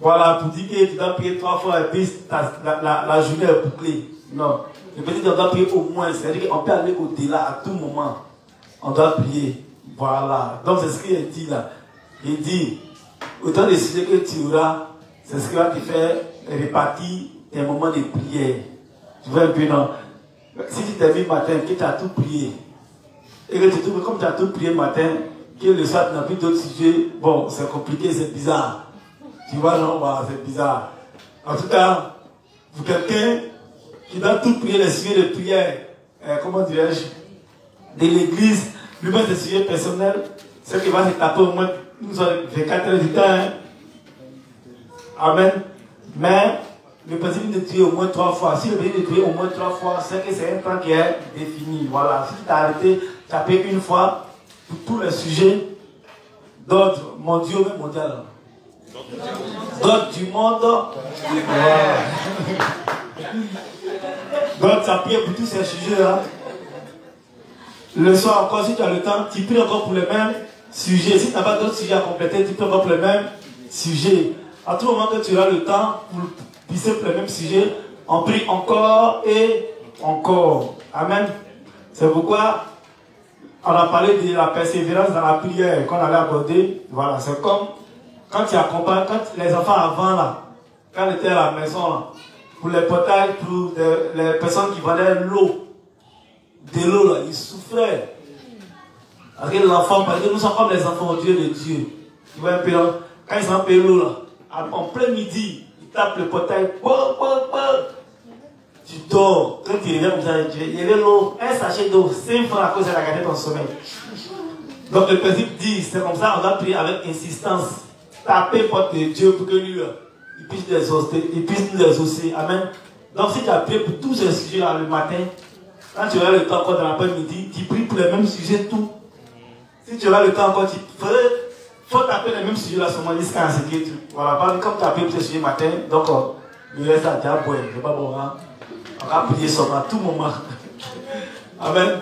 Voilà, pour dire que tu dois prier 3 fois et puis la journée est bouclée. Non. Le petit on doit prier au moins. C'est-à-dire qu'on peut aller au-delà à tout moment. On doit prier. Voilà. Donc c'est ce qu'il dit là. Il dit, autant de sujets que tu auras, c'est ce qui va te faire répartir tes moments de prière. Tu vois un peu, non? Si tu t'es vu le matin, que tu as tout prié, et que tu trouves comme tu as tout prié le matin, que le soir tu n'as plus d'autres sujets, bon, c'est compliqué, c'est bizarre. Tu vois, non? Voilà, c'est bizarre. En tout cas, pour quelqu'un qui doit tout prier les sujets de prière, comment dirais-je, de l'église, lui-même des sujets personnels, c'est qu'il va se taper au moins 24 heures du temps. Hein? Amen. Mais le principe de prier au moins 3 fois. Si le principe de prier au moins 3 fois, c'est que c'est un temps qui est défini. Voilà. Si tu t'as arrêté, tu as payé une fois pour tous les sujets d'ordre mondial, même mondial. D'ordre du monde. Voilà. Donc tu as prié pour tous ces sujets-là. Le soir encore, si tu as le temps, tu pries encore pour les mêmes sujets. Si tu n'as pas d'autres sujets à compléter, tu pries encore pour les mêmes sujets. À tout moment que tu auras le temps pour pisser pour les mêmes sujets, on prie encore et encore. Amen. C'est pourquoi on a parlé de la persévérance dans la prière qu'on allait aborder. Voilà, c'est comme quand tu accompagnes, quand les enfants avant là, quand ils étaient à la maison là, pour les potages, pour les personnes qui vendaient l'eau, de l'eau là, ils souffraient. Parce que l'enfant, parce que nous sommes comme les enfants Dieu de Dieu. Tu vois un peu là, quand ils sont un peu lourds là, en plein midi, ils tapent le portail, tu dors. Quand tu reviens, il y avait l'eau, un sachet d'eau, 5 francs à cause de la gagner ton sommeil. Donc le principe dit, c'est comme ça, on doit prier avec insistance. Taper porte de Dieu pour que lui, il puisse nous exaucer. Amen. Donc si tu as prié pour tous ces sujets-là le matin, quand tu auras le temps encore dans l'après-midi, tu pries pour les mêmes sujets, tout. Si tu auras le temps encore, il faut taper les mêmes sujets là seulement jusqu'à ce que tu. Voilà, comme tu as prié pour ces sujets le matin, donc le reste là, tu as beau, c'est pas bon, hein. On va prier seulement à tout moment. Amen.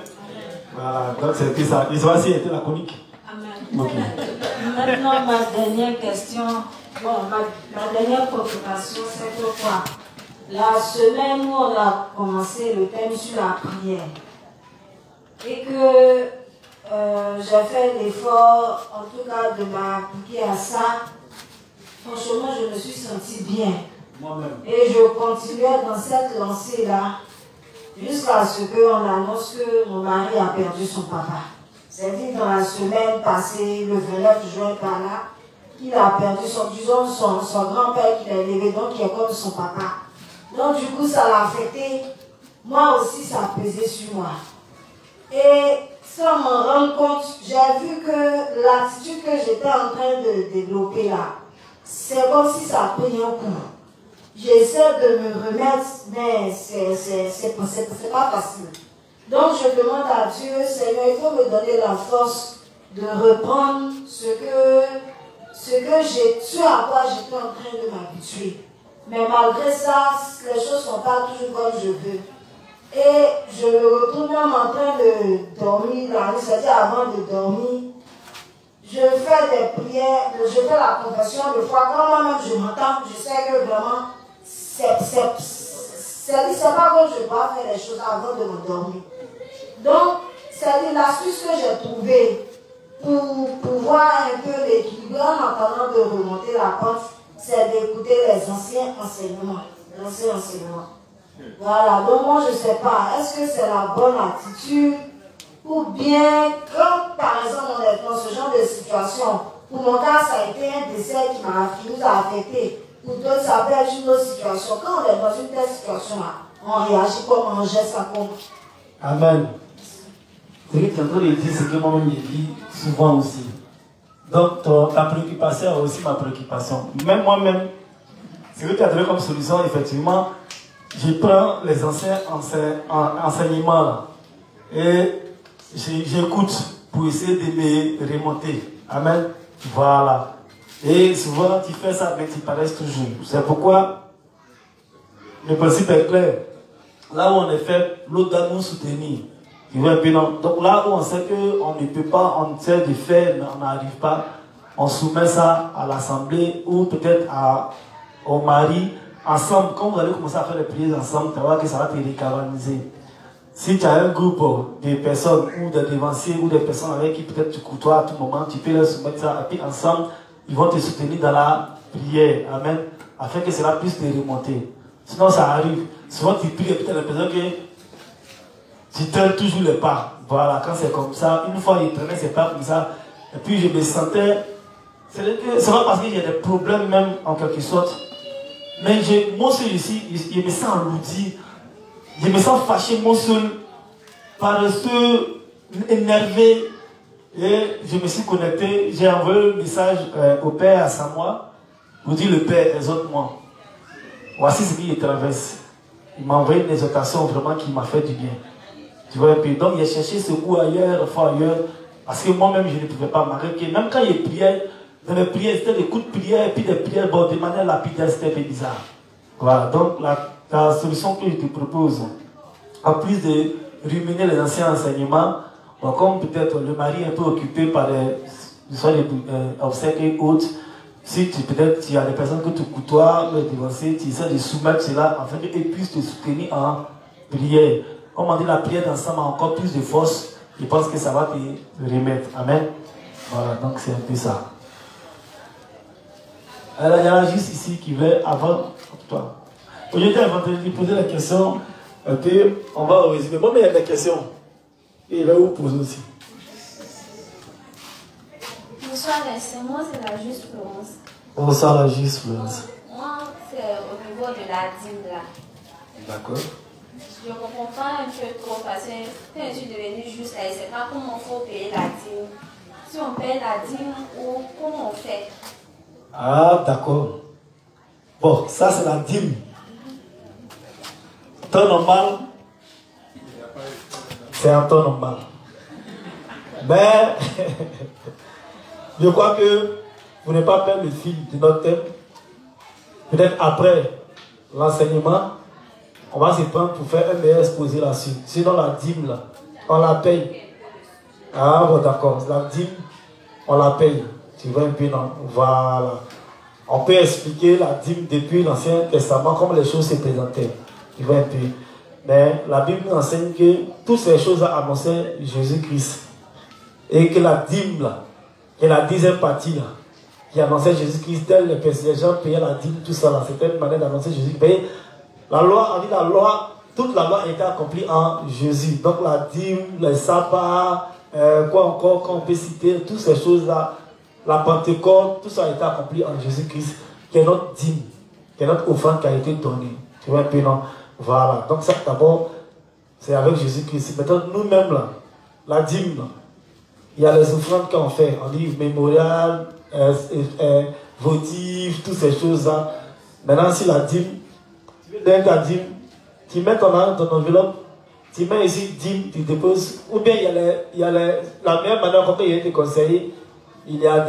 Voilà, donc c'était ça. Et ça aussi était la chronique. Amen. Okay. Maintenant, ma dernière question, ma dernière préoccupation, c'est pourquoi la semaine où on a commencé le thème sur la prière et que j'ai fait l'effort, en tout cas, de m'appliquer à ça, franchement, je me suis sentie bien. Moi-même. Et je continuais dans cette lancée-là jusqu'à ce qu'on annonce que mon mari a perdu son papa. C'est-à-dire dans la semaine passée, le 29 juin par là, il a perdu son grand-père qu'il a élevé, donc qui est comme son papa. Donc du coup, ça l'a affecté. Moi aussi, ça a pesé sur moi. Et sans m'en rendre compte, j'ai vu que l'attitude que j'étais en train de développer là, c'est comme si ça a pris un coup. J'essaie de me remettre, mais c'est pas facile. Donc je demande à Dieu, Seigneur, il faut me donner la force de reprendre ce à quoi j'étais en train de m'habituer. Mais malgré ça, les choses ne sont pas toujours comme je veux. Et je me retrouve même en train de dormir la nuit, c'est-à-dire avant de dormir. Je fais des prières, je fais la confession de foi. Quand moi-même je m'entends, je sais que vraiment, c'est pas que je dois faire les choses avant de m'endormir. Donc, c'est l'astuce que j'ai trouvée pour pouvoir un peu l'équilibrer en attendant de remonter la pente, c'est d'écouter les anciens enseignements. Voilà, donc moi je ne sais pas, est-ce que c'est la bonne attitude ou bien quand par exemple on est dans ce genre de situation, pour mon cas ça a été un décès qui nous a affecté, pour d'autres ça peut être une autre situation. Quand on est dans une telle situation là, on réagit comme on geste ça comme. Amen. Ce que tu es en train de dire, c'est que moi-même je dis souvent aussi. Donc ta préoccupation est aussi ma préoccupation. Même moi-même, ce que tu as donné comme solution, effectivement, je prends les anciens enseignements là, et j'écoute pour essayer de me remonter. Amen. Voilà. Et souvent tu fais ça, mais tu paraisses toujours. C'est pourquoi le principe est clair. Là où on est faible, l'autre doit nous soutenir. Tu vois un peu, non? Donc là où on sait qu'on ne peut pas, on sait de faire, mais on n'arrive pas, on soumet ça à l'assemblée ou peut-être au mari. Ensemble, quand vous allez commencer à faire les prières ensemble, tu vas voir que ça va te récavaniser. Si tu as un groupe de personnes ou de dévanciers ou des personnes avec qui peut-être tu côtoies à tout moment, tu peux leur soumettre ça et puis ensemble, ils vont te soutenir dans la prière. Amen. Afin que cela puisse te remonter. Sinon, ça arrive. Souvent, tu pries et puis tu as l'impression que tu traînes toujours les pas. Voilà, quand c'est comme ça, une fois il traînait ses pas comme ça, et puis je me sentais. C'est pas parce que j'ai des problèmes même en quelque sorte. Mais moi seul ici, je me sens enlourdi. Je me sens fâché, moi seul, paresseux, énervé. Et je me suis connecté. J'ai envoyé un message au Père à Samoa pour dire: le Père, exhorte-moi. Voici ce qu'il traverse. Il m'a envoyé une exhortation vraiment qui m'a fait du bien. Tu vois un peu. Donc il a cherché ce goût ailleurs, parce que moi-même je ne pouvais pas m'arrêter. Même quand il priait, dans les prières, c'était des coups de prière, et puis des prières de manière lapidaire, c'était un peu bizarre. Voilà, donc la solution que je te propose, en plus de ruminer les anciens enseignements, comme peut-être le mari est un peu occupé par des obsèques et autres, si peut-être tu as des personnes que tu côtoies, tu essaies de soumettre cela afin qu'ils puissent te soutenir en prière. Comme on dit, la prière d'ensemble a encore plus de force, je pense que ça va te remettre. Amen. Voilà, donc c'est un peu ça. Alors, il y en a juste ici qui veut avant toi. Aujourd'hui, avant de lui poser la question, on va au résumé. Moi, mais il y a des questions. Et il va vous poser aussi. Bonsoir, c'est moi, c'est la juste Florence. Bonsoir, la juste Florence. Moi, c'est au niveau de la dîme là. D'accord. Je ne comprends pas un peu trop parce que quand je suis devenue juste, je ne sais pas comment il faut payer la dîme. Si on paye la dîme ou comment on fait. Ah, d'accord. Bon, ça c'est la dîme. Temps normal, c'est un temps normal. Mais, je crois que vous n'avez pas perdre le fil de notre thème. Peut-être après l'enseignement, on va se prendre pour faire un meilleur exposé là-dessus. Sinon, la dîme, là, on la paye. Ah, bon, d'accord. La dîme, on la paye. Tu vois un peu, non? Voilà. On peut expliquer la dîme depuis l'Ancien Testament, comme les choses se présentaient. Tu vois un peu. Mais la Bible nous enseigne que toutes ces choses annonçaient Jésus-Christ. Et que la dîme, là, et la 10e partie, là, qui annonçait Jésus-Christ, tel que les gens payaient la dîme, tout ça, là, c'était une manière d'annoncer Jésus-Christ. La loi, on dit la loi, toute la loi a été accomplie en Jésus. Donc la dîme, les sabbats, quoi encore, qu'on peut citer, toutes ces choses-là, la Pentecôte, tout ça a été accompli en Jésus-Christ, qui est notre dîme, qui est notre offrande qui a été donnée. Tu vois un peu, non? Voilà. Donc ça, d'abord, c'est avec Jésus-Christ. Maintenant, nous-mêmes, là, la dîme, là, il y a les offrandes qu'on fait. On dit mémorial, votive, toutes ces choses-là. Maintenant, si la dîme, tu veux donner ta dîme, tu mets ton enveloppe, tu mets ici dîme, tu déposes. Ou bien il y a la meilleure manière, comme il a été conseillé, il y a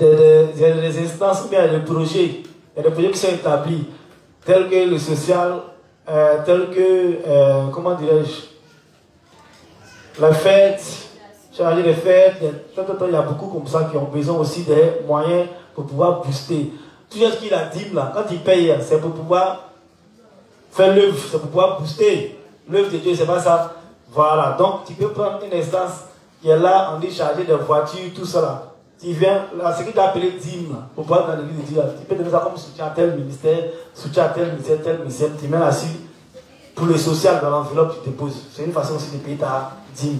des instances, ou bien des projets. Il y a des projets qui sont établis, tels que le social, tels que, comment dirais-je, la fête, charger les fêtes, il y a beaucoup comme ça qui ont besoin aussi des moyens pour pouvoir booster. Tout ce qu'il a dit là, quand il paye, c'est pour pouvoir faire l'œuvre, c'est pour pouvoir booster l'œuvre de Dieu, c'est pas ça. Voilà, donc tu peux prendre une instance qui est là, on dit charger des voitures, tout ça là. Tu viens, là, ce qu'il a appelé dîme, là, pour pouvoir dans l'église de Dieu, tu peux donner ça comme soutien à tel ministère, soutien à tel ministère, tu mets là-dessus. Pour le social, dans l'enveloppe, tu déposes. C'est une façon aussi de payer ta dîme.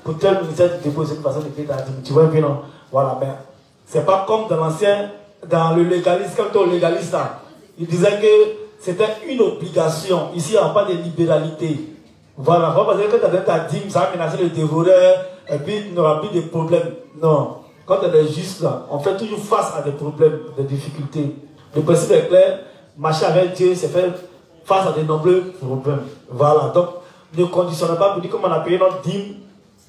Pour tel ministère, tu déposes, c'est une façon de payer ta dîme. Tu vois un peu, non? Voilà, mais c'est pas comme dans l'ancien, dans le légalisme, quand on légaliste là, il disait que c'était une obligation. Ici, il n'y a pas de libéralité. Voilà, parce que quand tu as donné ta dîme, ça va menacer le dévoreur, et puis il n'y aura plus de problèmes. Non. Quand on est juste là, on fait toujours face à des problèmes, des difficultés. Le principe est clair, marcher avec Dieu, c'est faire face à de nombreux problèmes. Voilà, donc ne conditionnez pas pour dire comment on a payé notre dîme,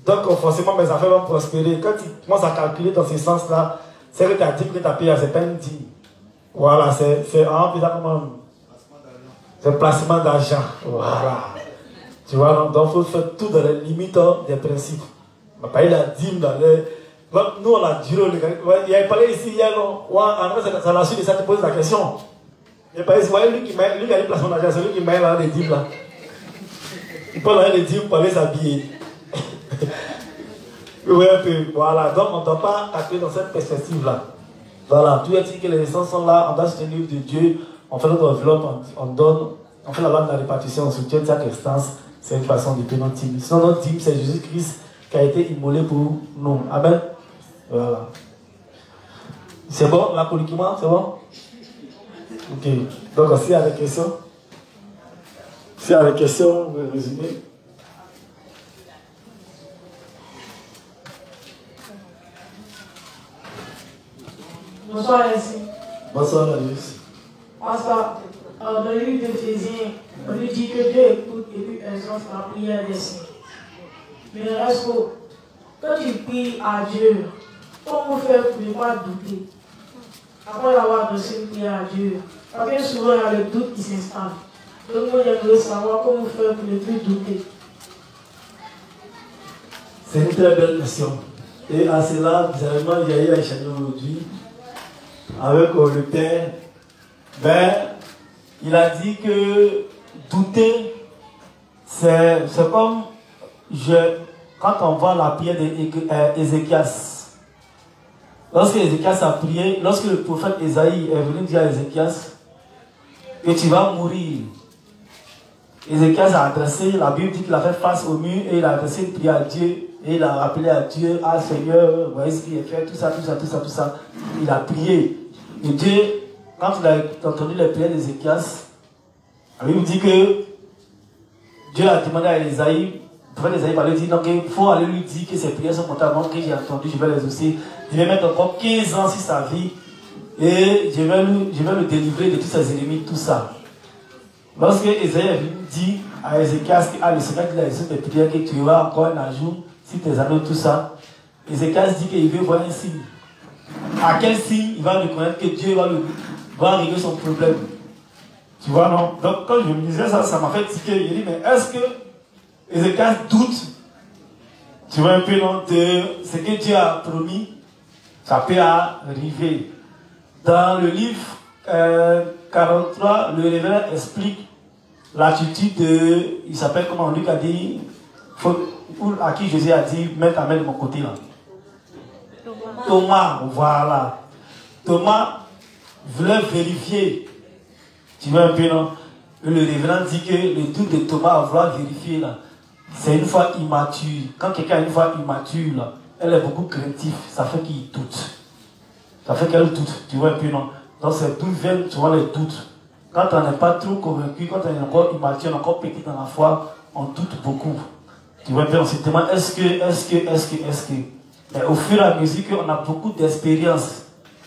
donc forcément mes affaires vont prospérer. Quand tu commences à calculer dans ce sens-là, c'est que ta dîme que tu as payé, c'est pas une dîme. Voilà, c'est un placement d'argent. Voilà. Tu vois, donc il faut faire tout dans les limites des principes. On va payer la dîme dans les... Nous, on a duré, il y a parlé ici hier, c'est la suite de ça, tu poses la question. Il y a parlé ici, lui qui a le placement d'argent, c'est lui qui met là les dîmes là. Il peut aller les dîmes pour aller s'habiller. Oui, un peu. Voilà, donc on ne doit pas accueillir dans cette perspective-là. Voilà, tout est dit que les essences sont là, on doit se tenir de Dieu, on fait notre enveloppe, on donne, on fait la loi de la répartition, on soutient chaque instance, c'est une façon de payer notre dîme. Sinon, notre dîme, c'est Jésus-Christ qui a été immolé pour nous. Amen. Voilà. C'est bon, là, politiquement, c'est bon? Ok. Donc, s'il y a des questions, s'il y a des questions, vous pouvez résumer. Bonsoir, merci. Bonsoir, Marius. Bonsoir. Dans le livre d'Éphésiens, on nous dit que Dieu écoute et lui exauce la prière des saints. Mais est-ce que quand tu pries à Dieu, comment faire pour ne pas douter? Après avoir adressé une prière à Dieu, parce que souvent il y a le doute qui s'installe. Donc moi j'aimerais savoir comment faire pour ne plus douter. C'est une très belle question. Et à cela, bizarrement, il y a eu un chagrin aujourd'hui avec le Père. Ben, il a dit que douter, c'est comme quand on voit la prière d'Ézéchias. Lorsque Ézéchias a prié, lorsque le prophète Ésaïe est venu dire à Ézéchias que tu vas mourir, Ézéchias a adressé, la Bible dit qu'il a fait face au mur et il a adressé une prière à Dieu Et il a rappelé à Dieu, ah Seigneur, voyez ce qu'il a fait, tout ça. Il a prié. Et Dieu, quand il a entendu les prières d'Ézéchias, il nous dit que Dieu a demandé à Esaïe, le prophète Esaïe lui dit, donc il faut aller lui dire que ses prières sont montées avant que j'ai entendu, je vais les exaucer. Je vais mettre encore 15 ans sur sa vie et je vais le délivrer de tous ses ennemis, tout ça. Lorsque Esaïe dit à Ézéchias que le Seigneur dit la des prières que tu auras encore un ajout sur tes anneaux, tout ça, Ézéchias dit qu'il veut voir un signe. À quel signe il va reconnaître que Dieu va régler son problème? Tu vois, non? Donc, quand je me disais ça, ça m'a fait tiquer. Je dis, mais est-ce que Ézéchias doute, tu vois un peu, non, de ce que Dieu a promis? Ça peut arriver. Dans le livre 43, le révérend explique l'attitude de, il s'appelle comment Luc a dit, à qui Jésus a dit, mets ta main de mon côté là. Thomas, voilà. Thomas voulait vérifier. Tu vois un peu, non? Le révérend dit que le doute de Thomas à vouloir vérifier là, c'est une foi immature. Quand quelqu'un a une foi immature là, elle est beaucoup craintive, ça fait qu'il doute. Ça fait qu'elle doute, tu vois un peu, non? Donc c'est d'où viennent souvent les doutes. Quand on n'est pas trop convaincu, quand on est encore immature, encore petit dans la foi, on doute beaucoup. Tu vois un peu, on se demande est-ce que. Mais au fur et à mesure qu'on a beaucoup d'expérience,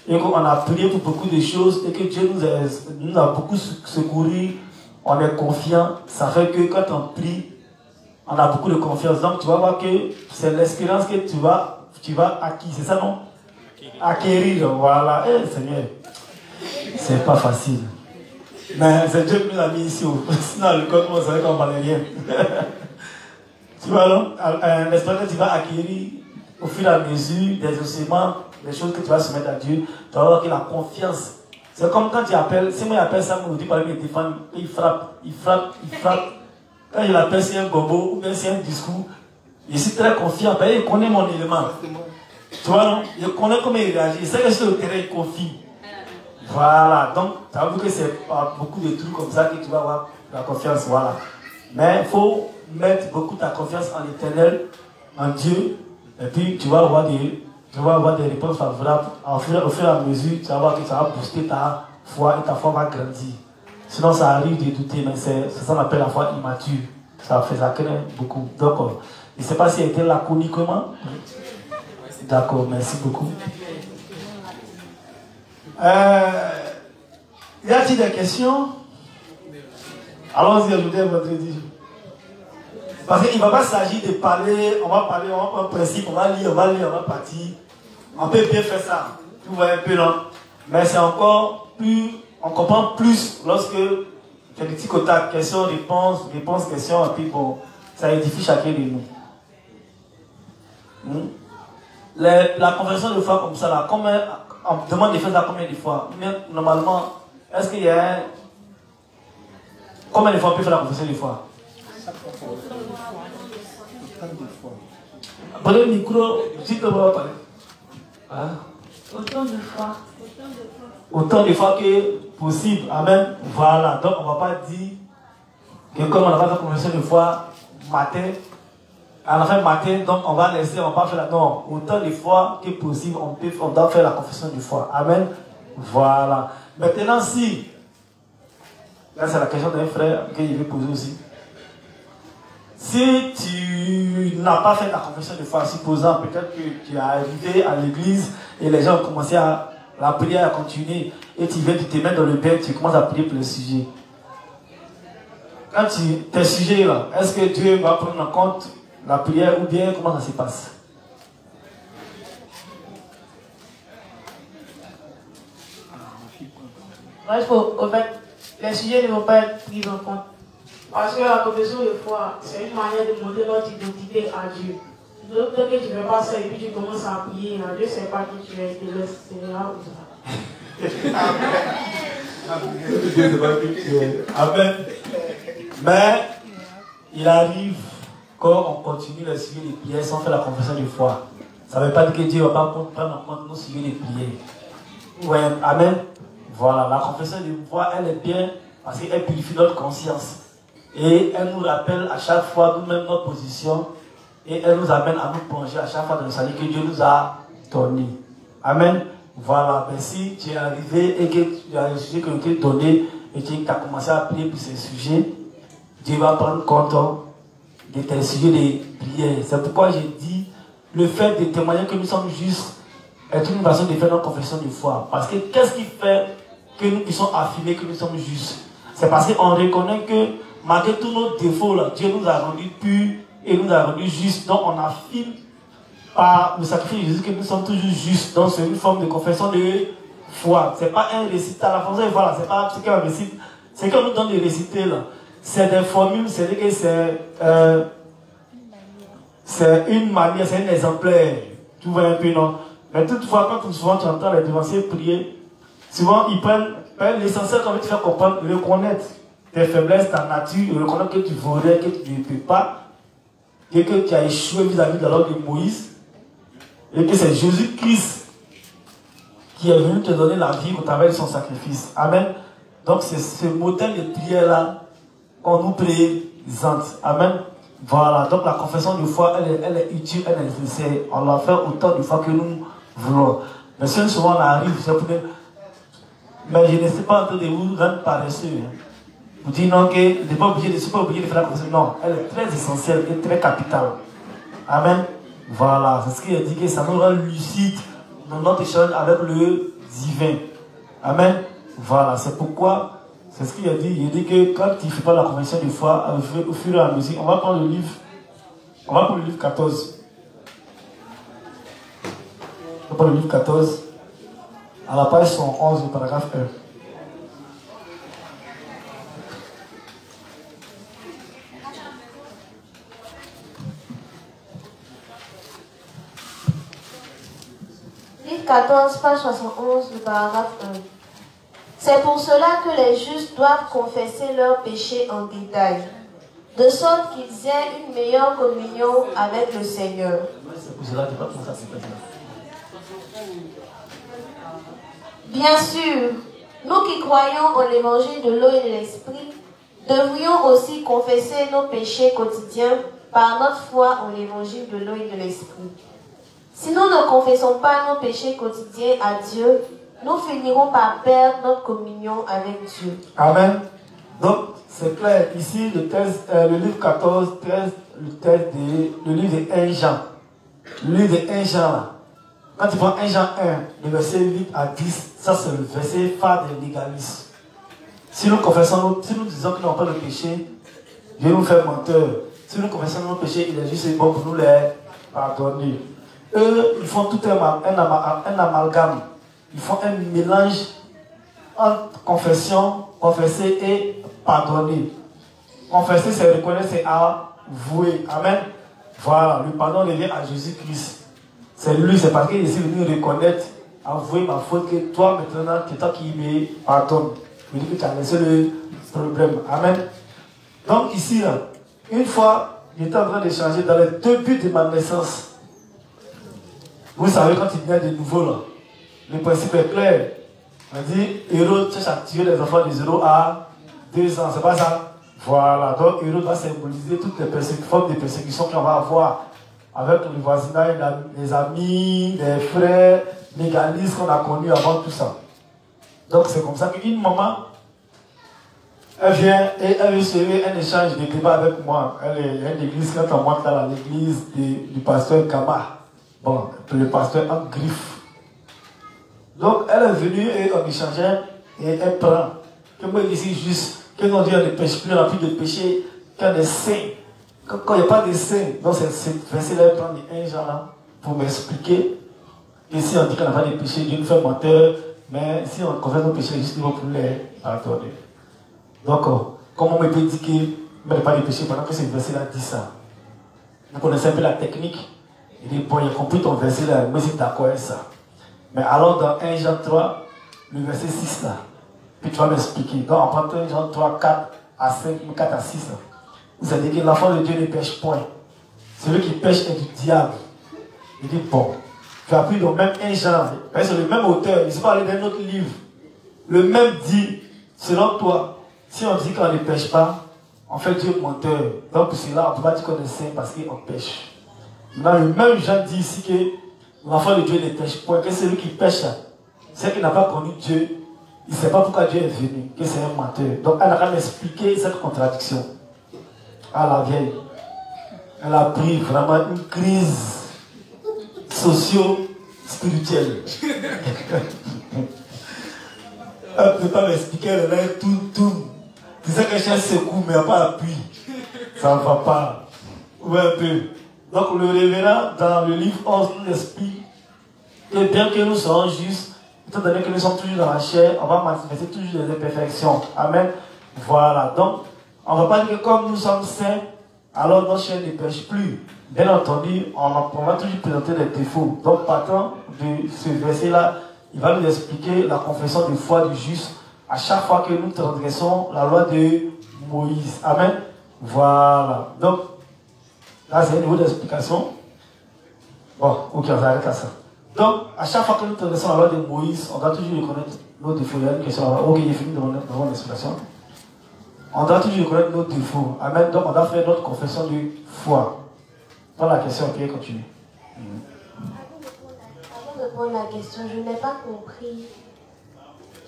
et qu'on a prié pour beaucoup de choses, et que Dieu nous a beaucoup secouru, on est confiant, ça fait que quand on prie, on a beaucoup de confiance. Donc tu vas voir que c'est l'expérience que tu vas acquérir, c'est ça non? Acquérir, voilà. Eh Seigneur, c'est pas facile. Mais c'est Dieu qui nous a mis ici. Sinon, le corps, on savait qu'on ne parlait rien. Tu vois, non? L'expérience que tu vas acquérir au fur et à mesure des ossements, des choses que tu vas soumettre à Dieu, tu vas voir que la confiance. C'est comme quand tu appelles, si moi j'appelle ça, on dit par exemple, il défend, il frappe. Quand il appelle, c'est un gobo, ou bien c'est un discours, je suis très confiant, parce qu'il connaît mon élément. Tu vois, non? Je connais comment il réagit, il sait que sur le terrain, il confie. Voilà, donc, ça veut dire que c'est pas beaucoup de trucs comme ça que tu vas avoir la confiance, voilà. Mais il faut mettre beaucoup ta confiance en l'Éternel, en Dieu, et puis tu vas avoir des réponses favorables. Au fur et à mesure, tu vas voir que ça va booster ta foi et ta foi va grandir. Sinon, ça arrive de douter, mais c'est ça qu'on appelle la foi immature. Ça craint beaucoup. Donc, je ne sais pas si elle était laconiquement. D'accord, merci beaucoup. Y a-t-il des questions? Allons-y ajouter votre dit. Parce qu'il ne va pas s'agir de parler, on va prendre un principe, on va lire, on va partir. On peut bien faire ça. Vous voyez un peu là. Mais c'est encore plus, on comprend plus lorsque tu as des petits contacts, questions, réponses, questions, et puis bon, ça édifie chacun de nous. La conversion de foi comme ça, là, on demande de faire ça combien de fois? Mais normalement, est-ce qu'il y a combien de fois on peut faire la conversion de foi? Prenez le micro, s'il te plaît, parler. Hein? Autant de fois. Autant de fois que possible. Amen. Voilà. Donc on ne va pas dire que comme on n'a pas fait la conversion de foi matin, à la fin matin, donc on va laisser, on va pas faire la. Non, autant de fois que possible, on doit faire la confession de foi. Amen. Voilà. Maintenant, si, là c'est la question d'un frère que je vais poser aussi. Si tu n'as pas fait ta confession de foi, supposant peut-être que tu es arrivé à l'église et les gens ont commencé à la prière à continuer et tu viens, tu te mets dans le bain, tu commences à prier pour le sujet. Quand tes sujets là, est-ce que Dieu va prendre en compte la prière ou bien comment ça se passe? Au fait, les sujets ne vont pas être pris en compte. Parce que la confession de foi, c'est une manière de montrer notre identité à Dieu. Donc, que tu ne fais pas ça et puis tu commences à prier, Dieu ne sait pas qui tu es, il te laisse, c'est là ou ça. Amen. Mais, il arrive quand on continue le suivi des prières sans faire la confession de foi. Ça ne veut pas dire que Dieu ne va pas prendre en compte nos suivis des prières. Ouais, amen. Voilà, la confession de foi, elle est bien parce qu'elle purifie notre conscience. Et elle nous rappelle à chaque fois nous-mêmes notre position et elle nous amène à nous plonger à chaque fois dans le salut que Dieu nous a donné. Amen. Voilà, ben si tu es arrivé et que tu as un sujet qui a été donné et tu as commencé à prier pour ces sujets, Dieu va prendre compte de tes sujets de prière. C'est pourquoi j'ai dit le fait de témoigner que nous sommes justes est une façon de faire notre confession de foi. Parce que qu'est-ce qui fait que nous puissions affirmer que nous sommes justes? C'est parce qu'on reconnaît que malgré tous nos défauts, là, Dieu nous a rendus purs et nous a rendus justes. Donc on affirme par le sacrifice de Jésus que nous sommes toujours justes. Donc c'est une forme de confession de foi. Ce n'est pas un récital. La fonction de voilà, c'est pas ce qu'on récite. C'est qu'on nous donne de réciter là. C'est des formules, c'est-à-dire que c'est une manière, c'est un exemplaire. Tu vois un peu, non? Mais toutefois, quand souvent tu entends les devanciers prier, souvent ils prennent l'essentiel qu'on veut te faire comprendre, reconnaître tes faiblesses, ta nature, reconnaître que tu voudrais, que tu ne peux pas, et que tu as échoué vis-à-vis de l'ordre de Moïse, et que c'est Jésus-Christ qui est venu te donner la vie au travers de son sacrifice. Amen. Donc c'est ce modèle de prière-là qu'on nous présente. Amen. Voilà. Donc la confession de foi, elle est utile, elle est nécessaire. On la fait autant de fois que nous voulons. Mais souvent on arrive, c'est pour dire, mais je ne sais pas en train de vous rendre paresseux. Vous dites non, que je ne suis pas obligé de faire la confession. Non, elle est très essentielle et très capitale. Amen. Voilà, c'est ce qu'il a dit, que ça nous rend lucide dans notre échange avec le divin. Amen. Voilà, c'est pourquoi, c'est ce qu'il a dit. Il dit que quand il ne fait pas la confession de foi, au fur et à mesure, on va prendre le livre. On va prendre le livre 14. On va prendre le livre 14. À la page 111 du paragraphe 1. Livre 14, page 71, le paragraphe 1. C'est pour cela que les justes doivent confesser leurs péchés en détail, de sorte qu'ils aient une meilleure communion avec le Seigneur. C'est pour cela que pas comme ça, c'est pas ça. Bien sûr, nous qui croyons en l'évangile de l'eau et de l'esprit, devrions aussi confesser nos péchés quotidiens par notre foi en l'évangile de l'eau et de l'esprit. Si nous ne confessons pas nos péchés quotidiens à Dieu, nous finirons par perdre notre communion avec Dieu. Amen. Donc, c'est clair. Ici, le livre 14, 13, le livre de 1 Jean. Le livre de 1 Jean, là. Quand tu prends 1 Jean 1, le verset 8 à 10, ça c'est le verset phare des légalistes. Si nous confessons, si nous disons que nous n'avons pas de péché, Dieu nous fait menteur. Si nous confessons nos péchés, il est juste et bon pour nous les pardonner. Eux, ils font tout un amalgame. Ils font un mélange entre confession, confesser et pardonner. Confesser, c'est reconnaître, c'est avouer. Amen. Voilà, le pardon revient à Jésus-Christ. C'est lui, c'est parce qu'il est venu reconnaître, avouer ma faute, que toi maintenant, c'est toi qui me pardonne. Il dit que tu as laissé le problème. Amen. Donc ici, là, une fois, j'étais en train d'échanger dans les débuts de ma naissance. Vous savez, quand il vient de nouveau, là, le principe est clair. On dit, Hérode cherche à tuer les enfants de 0 à 2 ans. C'est pas ça? Voilà. Donc, Hérode va symboliser toutes les formes de persécutions qu'on va avoir avec le voisinage, les amis, les frères, légalistes qu'on a connus avant tout ça. Donc, c'est comme ça qu'une maman, elle vient et elle veut suivre un échange de débat avec moi. Elle est à l'église, quand on monte à l'église du pasteur Kama. Bon, le pasteur en griffe. Donc, elle est venue et on échangeait et elle prend. Que moi, ici, juste, que non, Dieu ne pêche plus, on n'a plus de péché, qu'il y a des saints. Quand il n'y a pas de saints, donc c'est verset-là, elle prend les 1 Jean là pour m'expliquer. Et si on dit qu'on n'a pas de péché, Dieu nous fait menteur, mais si on confesse nos péchés, juste pour les pardonner. Donc, comment on peut dire qu'il n'y a pas de péché pendant que ce verset-là dit ça? Vous connaissez un peu la technique? Il dit, bon, il a compris ton verset là, moi je suis d'accord avec ça. Mais alors dans 1 Jean 3, le verset 6 là, puis tu vas m'expliquer. Donc on prend 1 Jean 3, 4 à 5, 4 à 6 là. Vous allez dire que l'enfant de Dieu ne pêche point. Celui qui pêche est du diable. Il dit, bon, tu as pris le même 1 Jean, c'est le même auteur, il ne s'est pas allé dans un autre livre. Le même dit, selon toi, si on dit qu'on ne pêche pas, on fait Dieu menteur. Donc pour cela, on ne peut pas dire qu'on est saint parce qu'on pêche. Maintenant, le même Jean dit ici que l'enfant de Dieu ne pêche point, que celui qui pêche, c'est qu'il n'a pas connu Dieu. Il ne sait pas pourquoi Dieu est venu, que c'est un menteur. Donc, elle a quand même expliqué cette contradiction à la vieille. Elle a pris vraiment une crise socio-spirituelle. Elle ne peut pas m'expliquer, elle est tout. Tu sais que chaque secoue, mais il n'y a pas appui. Ça ne va pas. Ouais, un peu. Donc, le révérend, dans le livre 11, nous explique que bien que nous soyons justes, étant donné que nous sommes toujours dans la chair, on va manifester toujours des imperfections. Amen. Voilà. Donc, on ne va pas dire que comme nous sommes saints, alors notre chair ne pêche plus. Bien entendu, on va toujours présenter des défauts. Donc, partant de ce verset-là, il va nous expliquer la confession de foi du juste à chaque fois que nous transgressons la loi de Moïse. Amen. Voilà. Donc, là, c'est un niveau d'explication. Bon, ok, on s'arrête à ça. Donc, à chaque fois que nous transgressons la loi de Moïse, on doit toujours reconnaître nos défauts. Il y a une question là-bas. Ok, j'ai fini de mon explication. On doit toujours reconnaître nos défauts. Amen. Donc, on doit faire notre confession de foi. Dans la question, ok, continue. Avant de prendre la question, je n'ai pas compris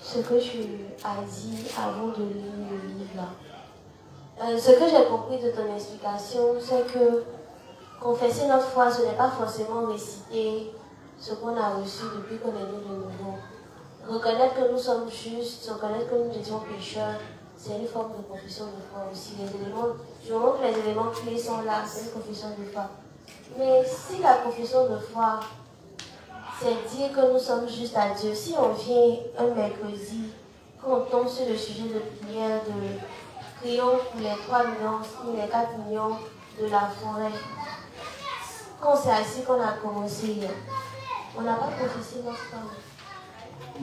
ce que tu as dit avant de lire le livre là. Ce que j'ai compris de ton explication, c'est que confesser notre foi, ce n'est pas forcément réciter ce qu'on a reçu depuis qu'on est né de nouveau. Reconnaître que nous sommes justes, reconnaître que nous étions pécheurs, c'est une forme de confession de foi aussi. Les éléments, du moment que les éléments clés sont là, c'est une confession de foi. Mais si la confession de foi, c'est dire que nous sommes justes à Dieu, si on vient un mercredi, quand on tombe sur le sujet de prière de prions pour les 3 millions ou les 4 millions de la forêt, quand c'est ainsi qu'on a commencé, on n'a pas confessé notre foi.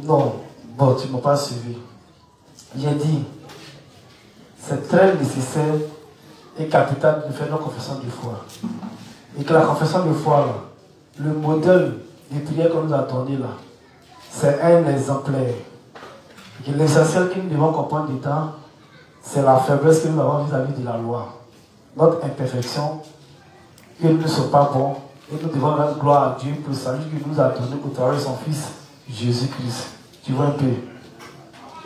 Non, bon, tu ne m'as pas suivi. J'ai dit, c'est très nécessaire et capital de faire nos confessions de foi. Et que la confession de foi, là, le modèle de prière qu'on nous a donné là, c'est un exemplaire. Et l'essentiel que nous devons comprendre dedans, c'est la faiblesse que nous avons vis-à-vis de la loi. Notre imperfection, que nous ne sommes pas bons, et nous devons rendre gloire à Dieu pour le salut qu'il nous a donné au travers de son Fils, Jésus-Christ. Tu vois un peu.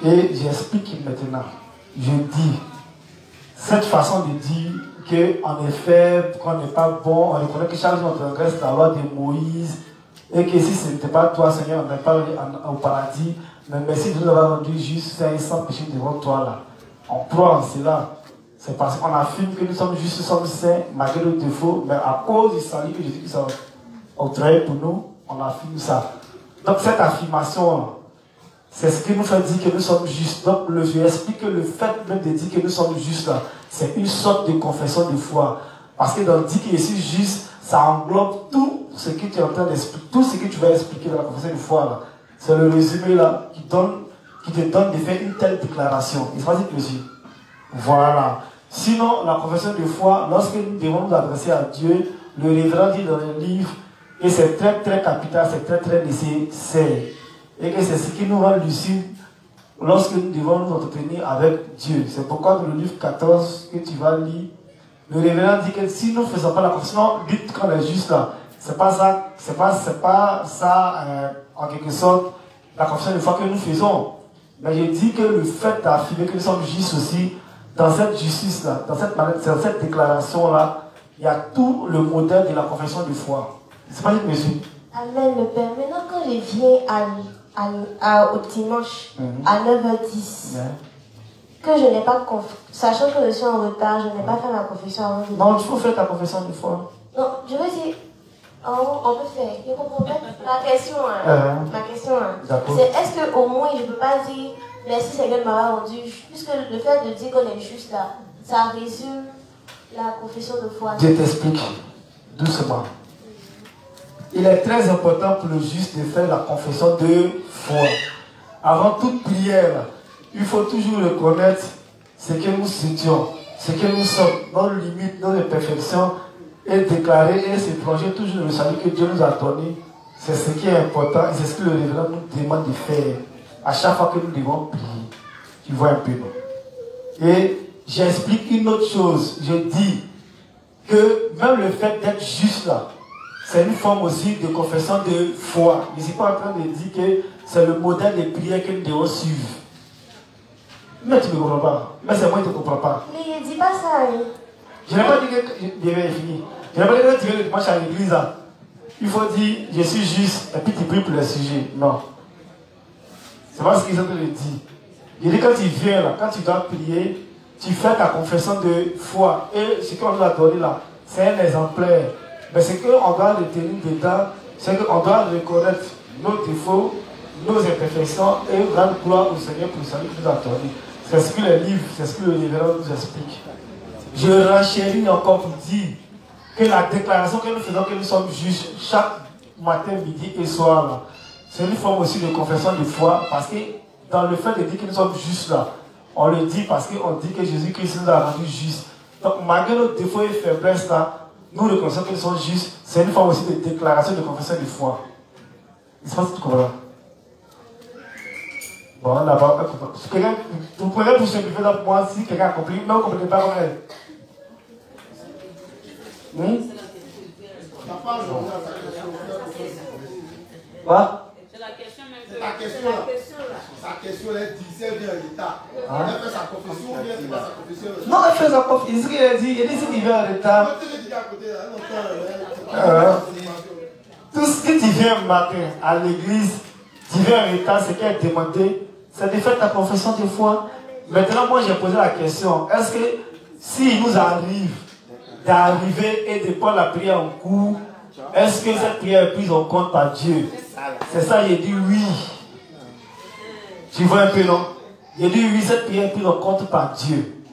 Et j'explique maintenant. Je dis, cette façon de dire qu'en effet, qu'on n'est pas bon, on reconnaît que chaque jour on transgresse la loi de Moïse, et que si ce n'était pas toi, Seigneur, on n'est pas au paradis, mais merci de nous avoir rendu juste sans péché devant toi là. On croit en cela. C'est parce qu'on affirme que nous sommes justes, nous sommes saints, malgré nos défauts, mais à cause du salut que Jésus-Christ a travaillé pour nous, on affirme ça. Donc cette affirmation, c'est ce qui nous fait dire que nous sommes justes. Donc je explique que le fait même de dire que nous sommes justes, c'est une sorte de confession de foi. Parce que dans dire que je suis juste, ça englobe tout ce que tu es en train d'expliquer, tout ce que tu vas expliquer dans la confession de foi là. C'est le résumé là qui te donne de faire une telle déclaration. Il faut dire plaisir. Voilà. Sinon, la confession de foi, lorsque nous devons nous adresser à Dieu, le révérend dit dans le livre, et c'est très très capital, c'est très très nécessaire. Et que c'est ce qui nous rend lucides lorsque nous devons nous entretenir avec Dieu. C'est pourquoi dans le livre 14 que tu vas lire, le révérend dit que si nous ne faisons pas la confession, dites qu'on est juste là. C'est pas ça, en quelque sorte, la confession de foi que nous faisons. Mais je dis que le fait d'affirmer que nous sommes justes aussi, dans cette justice-là, dans cette déclaration-là, il y a tout le modèle de la confession de foi. C'est pas une mesure. Amen, le Père. Maintenant, quand je viens au dimanche à 9h10, que je n'ai pas sachant que je suis en retard, je n'ai pas fait ma confession avant de... Non, tu peux faire ta confession de foi. Non, je veux dire, on peut faire. Je comprends pas. Ma question, c'est est-ce qu'au moins je ne peux pas dire merci Seigneur de m'avoir rendu, puisque le fait de dire qu'on est juste là, ça résume la confession de foi. Je t'explique doucement. Il est très important pour le juste de faire la confession de foi. Avant toute prière, il faut toujours reconnaître ce que nous étions, ce que nous sommes, nos limites, nos imperfections, et déclarer et se plonger toujours dans le salut que Dieu nous a donné. C'est ce qui est important et c'est ce que le révérend nous demande de faire à chaque fois que nous devons prier. Tu vois un peu. Et j'explique une autre chose. Je dis que même le fait d'être juste là, c'est une forme aussi de confession de foi. Je ne suis pas en train de dire que c'est le modèle de prière que nous devons suivre. Mais tu ne me comprends pas. Mais c'est moi qui ne te comprends pas. Mais il ne dit pas ça. Hein. Je n'ai pas dit que je vais finir. Je n'ai pas dit que tu viens le dimanche à l'église. Il faut dire je suis juste et puis tu pries pour le sujet. Non. C'est pas ce qu'ils ont dit. Il dit quand tu viens là, quand tu dois prier, tu fais ta confession de foi. Et ce qu'on nous a donné là, c'est un exemplaire. Mais ce qu'on doit retenir dedans, c'est qu'on doit reconnaître nos défauts, nos imperfections et rendre gloire au Seigneur pour le salut qu'il nous a donné. C'est ce que les livres, c'est ce que le révérend nous explique. Je renchéris encore pour dire que la déclaration que nous faisons que nous sommes justes chaque matin, midi et soir, là, c'est une forme aussi de confession de foi, parce que dans le fait de dire que nous sommes justes là, on le dit parce qu'on dit que Jésus-Christ nous a rendus justes. Donc malgré nos défauts et faiblesses là, nous reconnaissons que nous sommes justes. C'est une forme aussi de déclaration de confession de foi. Je ne sais pas si tu comprends. Bon, on n'a pas compris. Vous pouvez vous simplifier ça pour moi si quelqu'un a compris, mais vous ne comprenez pas comment elle. Quoi? C'est la question même. C'est la question là. Sa question elle dit, c'est bien l'état. Elle fait sa confession ou bien c'est pas sa confession? Non, elle fait sa confession. Il dit si tu viens en retard. Tout ce que tu viens matin à l'église, tu viens en retard, ce qu'elle a demandé, c'est de faire ta confession de foi. Maintenant, moi j'ai posé la question, est-ce que s'il nous arrive d'arriver et de prendre la prière en cours, est-ce que cette prière est prise en compte par Dieu? C'est ça, j'ai dit oui. Tu vois un peu, non? J'ai dit oui, cette prière est prise en compte par Dieu.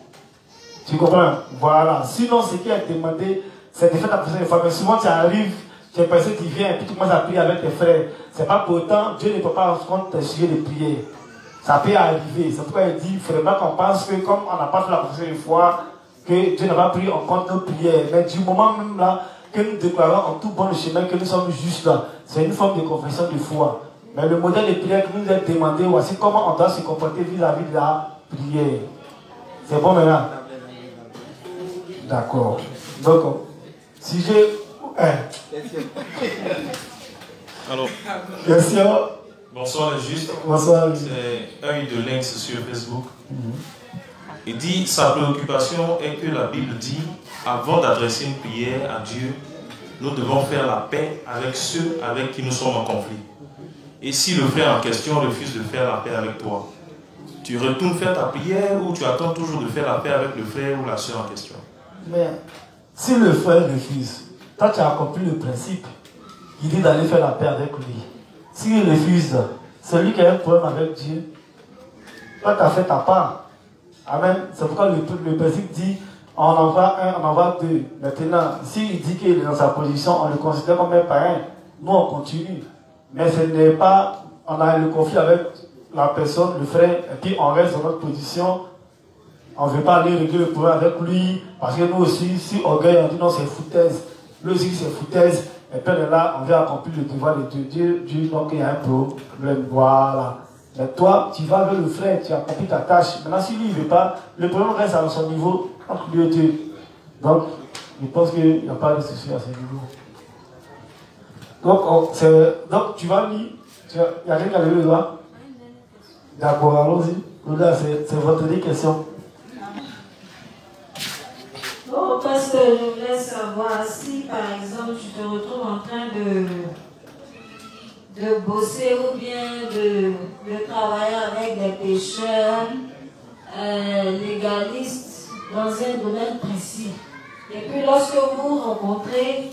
Tu comprends? Voilà. Sinon, ce qui est demandé, c'est de faire ta prière de foi. Mais souvent, tu arrives, tu es personne qui vient et puis tu commences à prier avec tes frères. C'est pas pour autant, Dieu ne peut pas rendre compte tes sujets de prière. Ça peut arriver. C'est pourquoi il dit, il ne faudrait pas qu'on pense que comme on n'a pas fait la prière de foi, que Dieu n'a pas pris en compte nos prières. Mais du moment même là, que nous déclarons en tout bon le chemin que nous sommes justes là, c'est une forme de confession de foi. Mais le modèle de prière qui nous est demandé, voici comment on doit se comporter vis-à-vis de la prière. C'est bon maintenant? D'accord. Donc, si j'ai... Alors, question. Bonsoir les justes. Bonsoir. C'est un de Lynx sur Facebook. Il dit, sa préoccupation est que la Bible dit, avant d'adresser une prière à Dieu, nous devons faire la paix avec ceux avec qui nous sommes en conflit. Et si le frère en question refuse de faire la paix avec toi, tu retournes faire ta prière ou tu attends toujours de faire la paix avec le frère ou la soeur en question? Mais si le frère refuse, toi tu as accompli le principe. Il dit d'aller faire la paix avec lui. S'il refuse, c'est lui qui a un problème avec Dieu. Toi tu as fait ta part. Amen. C'est pourquoi le principe dit on envoie un, on envoie deux. Maintenant, s'il dit qu'il est dans sa position, on le considère comme un parrain. Nous on continue. Mais ce n'est pas, on a le conflit avec la personne, le frère, et puis on reste dans notre position. On ne veut pas aller régler le problème avec lui, parce que nous aussi, si orgueil, on dit non, c'est foutaise. Lui aussi, c'est foutaise. Et puis là, on vient accomplir le devoir de Dieu. Dieu, donc il y a un problème. Voilà. Mais toi, tu vas vers le frère, tu accomplis ta tâche. Maintenant, si lui ne veut pas, le problème reste à son niveau, entre lui et Dieu. Donc, je pense qu'il n'y a pas de souci à ce niveau. Donc tu vas lire. Il y a quelqu'un qui a levé le doigt? D'accord, allons-y. Là, c'est votre question. Bon, parce que je voulais savoir si, par exemple, tu te retrouves en train de bosser ou bien de travailler avec des pêcheurs légalistes dans un domaine précis. Et puis, lorsque vous vous rencontrez,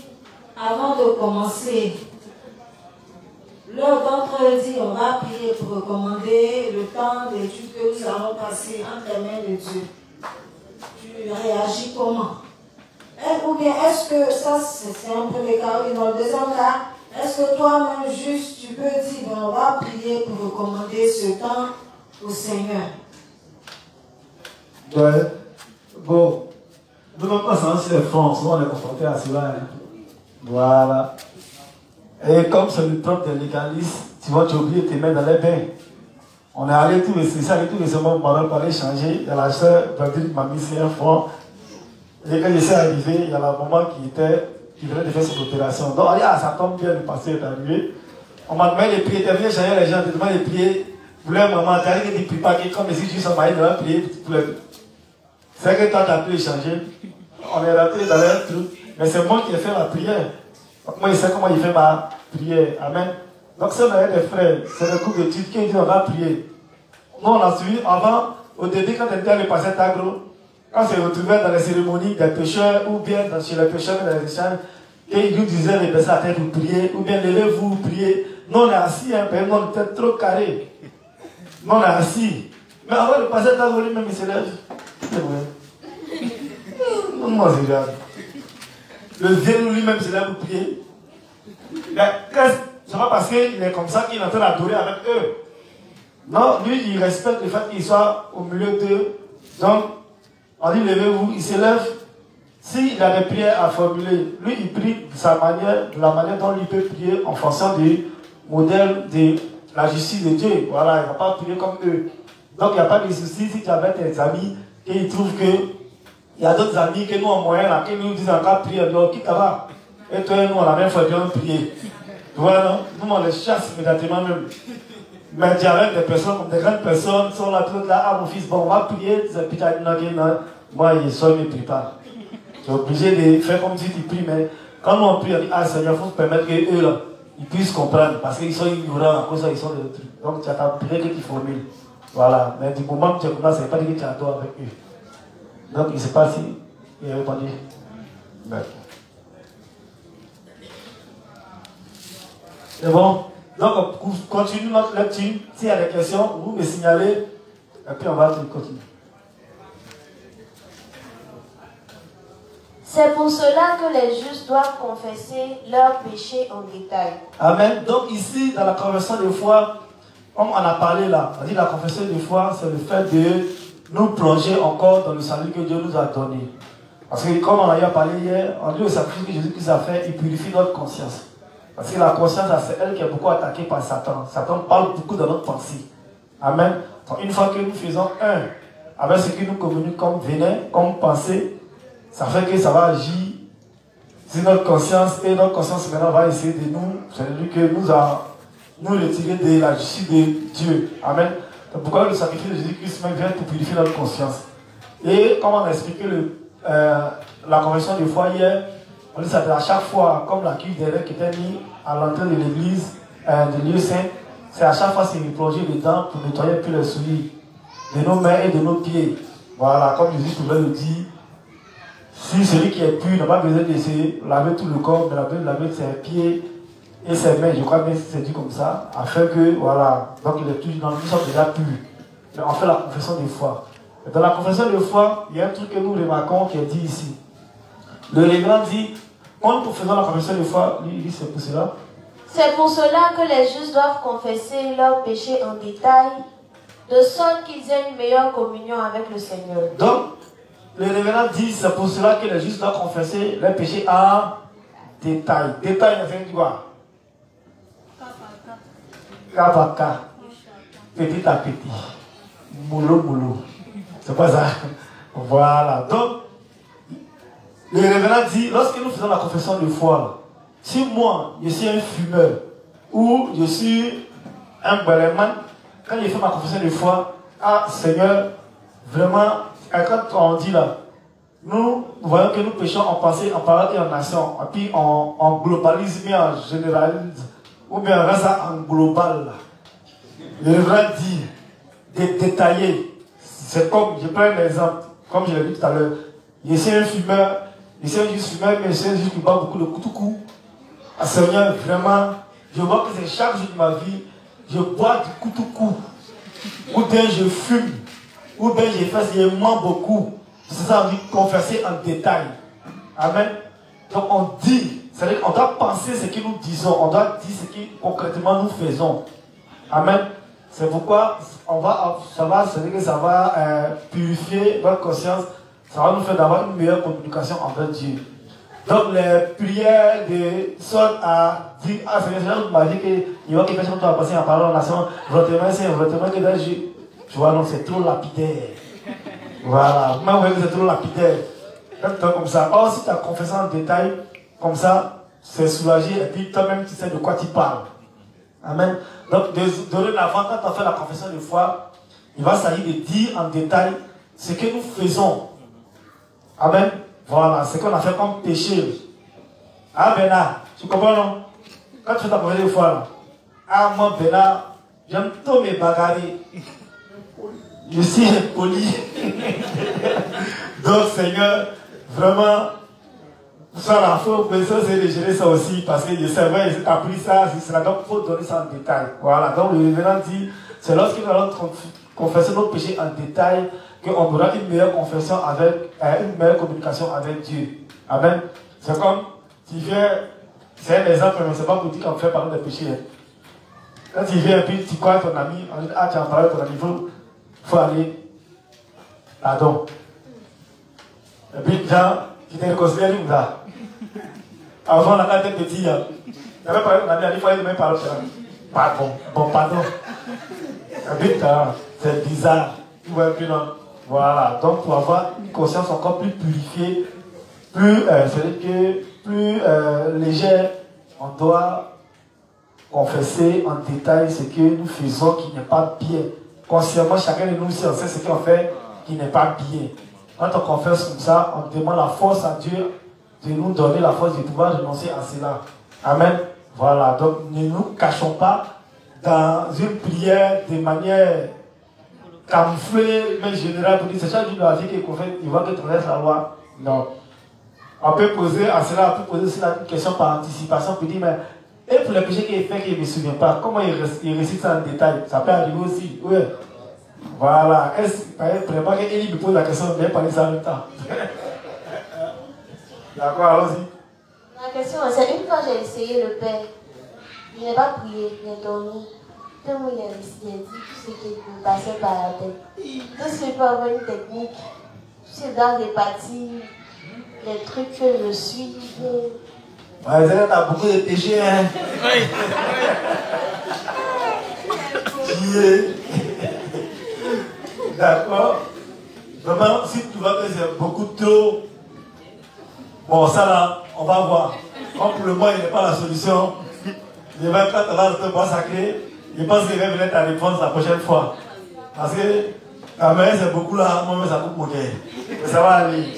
avant de commencer, l'un d'entre eux dit on va prier pour recommander le temps d'études que nous allons passer entre les mains de Dieu. Tu réagis comment? Ou bien est-ce que ça c'est un premier cas, ou dans le deuxième cas, est-ce que toi-même juste tu peux dire on va prier pour recommander ce temps au Seigneur? Ouais. Bon, nous ne pas sur les fronts, souvent on est confronté à cela. Hein. Voilà. Et comme c'est le temps des légalistes, tu vois, tu oublies tes mains dans les bains. On est allé tout récemment, on va aller changer. Il y a la soeur, m'a mis c'est un front. Et quand je suis arrivé, il y a la maman qui était qui venait de faire cette opération. Donc on dit, ah, ça tombe bien, le pasteur est arrivé. On m'a demandé de prier, tu es venu changer les gens, tu demandé de prier pour leur maman, tu as dit que tu ne pries pas, comme si tu son mari devait prier pour les deux. C'est que toi tu as pu échanger. On est rentré dans leur truc, mais c'est moi qui ai fait la prière. Donc moi je sais comment il fait ma prière. Amen. Donc si on avait des frères, c'est le coup d'études qui dit on va prier. Nous on a suivi avant, au début quand on était allé passer Tagro, quand on s'est retrouvé dans les cérémonies des pécheurs ou bien chez les pécheurs dans les échanges, qu'ils nous disaient les personnes à terre pour prier, ou bien levez-vous, priez. Nous on est assis, hein, mais nous on était trop carrés. Nous on est assis. Mais avant de passer Tagro, lui-même il se lève. C'est vrai. Non, c'est grave. Le vieux lui-même se lève pour prier. Mais c'est pas parce qu'il est comme ça qu'il est en train d'adorer avec eux. Non, lui, il respecte le fait qu'il soit au milieu d'eux. Donc, on dit levez-vous, il se lève. S'il a des prières à formuler, lui, il prie de sa manière, de la manière dont il peut prier en fonction du modèle de la justice de Dieu. Voilà, il ne va pas prier comme eux. Donc, il n'y a pas de souci si tu avais tes amis et ils trouvent que il y a d'autres amis que nous en moyen là, qui nous disent encore prier, donc qui va. Et toi et nous, on a même fait bien prier. Tu vois, non? Nous, on les chasse immédiatement même. Mais il y a des personnes, comme des grandes personnes, sont là, toutes là, ah mon fils, bon, on va prier, moi, ils sont, ils ne prient pas. Tu es obligé de faire comme si tu pries, mais quand nous on prie, on dit, ah Seigneur, il faut permettre qu'eux là, ils puissent comprendre, parce qu'ils sont ignorants, à cause de ça, ils sont des trucs. Donc tu as ta prière que tu formules. Voilà, mais du moment que tu es comme ça, ça ne veut pas dire que tu adores avec eux. Donc il ne sait pas si il a répondu. C'est bon. Donc on continue notre lecture. S'il y a des questions, vous me signalez. Et puis on va continuer. C'est pour cela que les justes doivent confesser leurs péchés en détail. Amen. Donc ici, dans la confession de foi, comme on a parlé là, on dit la confession de foi, c'est le fait de nous plonger encore dans le salut que Dieu nous a donné. Parce que comme on a parlé hier, on dit le sacrifice que Jésus-Christ a fait, il purifie notre conscience. Parce que la conscience, c'est elle qui est beaucoup attaquée par Satan. Satan parle beaucoup dans notre pensée. Amen. Donc une fois que nous faisons un avec ce qui nous communique comme venin, comme pensée, ça fait que ça va agir sur notre conscience. Et notre conscience maintenant va essayer de nous, c'est-à-dire que nous retirer de la justice de Dieu. Amen. Donc pourquoi le sacrifice de Jésus-Christ vient pour purifier notre conscience. Et comme on a expliqué la conversion de foi hier, on dit ça à chaque fois, comme la cuve d'air qui était mise à l'entrée de l'église, de lieu saint, c'est à chaque fois c'est plongé dedans pour nettoyer un peu les souliers de nos mains et de nos pieds. Voilà, comme Jésus pouvait le dire, si celui qui est pur n'a pas besoin de se laver tout le corps, mais de laver ses pieds et ses mains, je crois que c'est dit comme ça, afin que, voilà, donc il est toujours dans nous sommes déjà purs. Mais on fait la confession de foi. Et dans la confession de foi, il y a un truc que nous remarquons qui est dit ici. Le révérend dit, quand nous faisons la confession de foi, lui, il dit c'est pour cela. C'est pour cela que les justes doivent confesser leurs péchés en détail, de sorte qu'ils aient une meilleure communion avec le Seigneur. Donc, le révérend dit, c'est pour cela que les justes doivent confesser leurs péchés en détail. Détail, c'est quoi? Cas par cas, petit à petit, moulot moulot. C'est pas ça. Voilà. Donc, le révérend dit, lorsque nous faisons la confession de foi, si moi, je suis un fumeur, ou je suis un balayman, quand je fais ma confession de foi, ah Seigneur, vraiment, quand on dit là, nous voyons que nous péchons en pensée, en parole et en action, et puis on globalise, mais on généralise, ou bien on reste en global. Le révérend dit, de détailler. C'est comme, je prends un exemple, comme je l'ai dit tout à l'heure, je suis un fumeur, je suis un juste fumeur, mais je suis un juste qui boit beaucoup de coups. Ah, Seigneur, vraiment, je vois que c'est chaque jour de ma vie, je bois du coup. Ou bien je fume, ou bien je mens beaucoup. C'est ça, on dit confesser en détail. Amen. Donc on dit, c'est-à-dire qu'on doit penser ce que nous disons, on doit dire ce que concrètement nous faisons. Amen. C'est pourquoi c'est-à-dire que ça va purifier notre conscience, ça va nous faire d'avoir une meilleure communication avec Dieu. Donc les prières de sorte à dire, ah Seigneur, m'a dit qu'il y a quelque chose qui va passer en parole en nation, votre main c'est que là, tu vois, non, c'est trop lapidaire. Voilà, moi, vous voyez que c'est trop lapidaire. Donc comme ça. Or, si tu as confessé en détail, Comme ça, c'est soulagé et puis toi-même tu sais de quoi tu parles. Amen. Donc, dorénavant, quand on fait la confession de foi, il va s'agir de dire en détail ce que nous faisons. Amen. Voilà, ce qu'on a fait comme péché. Ah, Bernard, tu comprends, non? Quand tu fais ta confession de foi, là, ah, moi, Bernard, j'aime tous mes bagarres. Je suis poli. Donc, Seigneur, vraiment, ça la faut, mais ça c'est de gérer ça aussi, parce que je sais, ouais, j'ai appris ça, c'est cela, donc il faut donner ça en détail. Voilà, donc le révérend dit, c'est lorsqu'il va confesser nos péchés en détail, qu'on aura une meilleure confession avec, une meilleure communication avec Dieu. Amen. C'est comme, tu viens, c'est un exemple, mais c'est pas pour dire qu'on fait parler des péchés. Quand tu viens et puis tu crois à ton ami, on dit, ah, tu as parlé à ton ami, il faut aller, pardon. Et puis, Jean, tu t'es réconcilié avec ça. Avant, on a été petit. J'avais parlé à un ami, il fallait même parler. Pardon. Bon, pardon. Et puis, c'est bizarre. Tu vois, puis non. Voilà. Donc, pour avoir une conscience encore plus purifiée, plus légère, on doit confesser en détail ce que nous faisons qui n'est pas bien. Consciemment, chacun de nous aussi, on sait ce qu'on fait qui n'est pas bien. Quand on confesse comme ça, on demande la force à Dieu de nous donner la force de pouvoir renoncer à cela. Amen. Voilà. Donc, ne nous cachons pas dans une prière de manière camouflée, mais générale, pour dire c'est chaque jour de la vie qu'il confesse, il voit que tu restes la loi. Non. On peut poser à cela, on peut poser cela une question par anticipation, pour dire, mais, et pour les péchés qu'il fait qu'il ne me souvient pas, comment il récite ça en détail? Ça peut arriver aussi. Oui. Voilà. Est-ce pas qu'Élie me pose la question, mais parler ça en même temps. D'accord, allons-y. La question, c'est une fois j'ai essayé le Père. Je n'ai pas prié, j'ai dormi. Tout le monde a dit tout ce qui me passait par la tête. Tout ce qui peut avoir une technique. C'est dans les parties, les trucs que je suis. Ouais, Zéna, t'as beaucoup de péchés, hein. D'accord. Vraiment, si tu vois que c'est beaucoup trop, bon, ça là, on va voir. Comme pour le moment, il n'est pas la solution. Je vais quand tu vas te bois sacré, je pense qu'il va venir ta réponse la prochaine fois. Parce que ta mère, c'est beaucoup là, moi, ça coupe mon cœur. Mais ça va aller.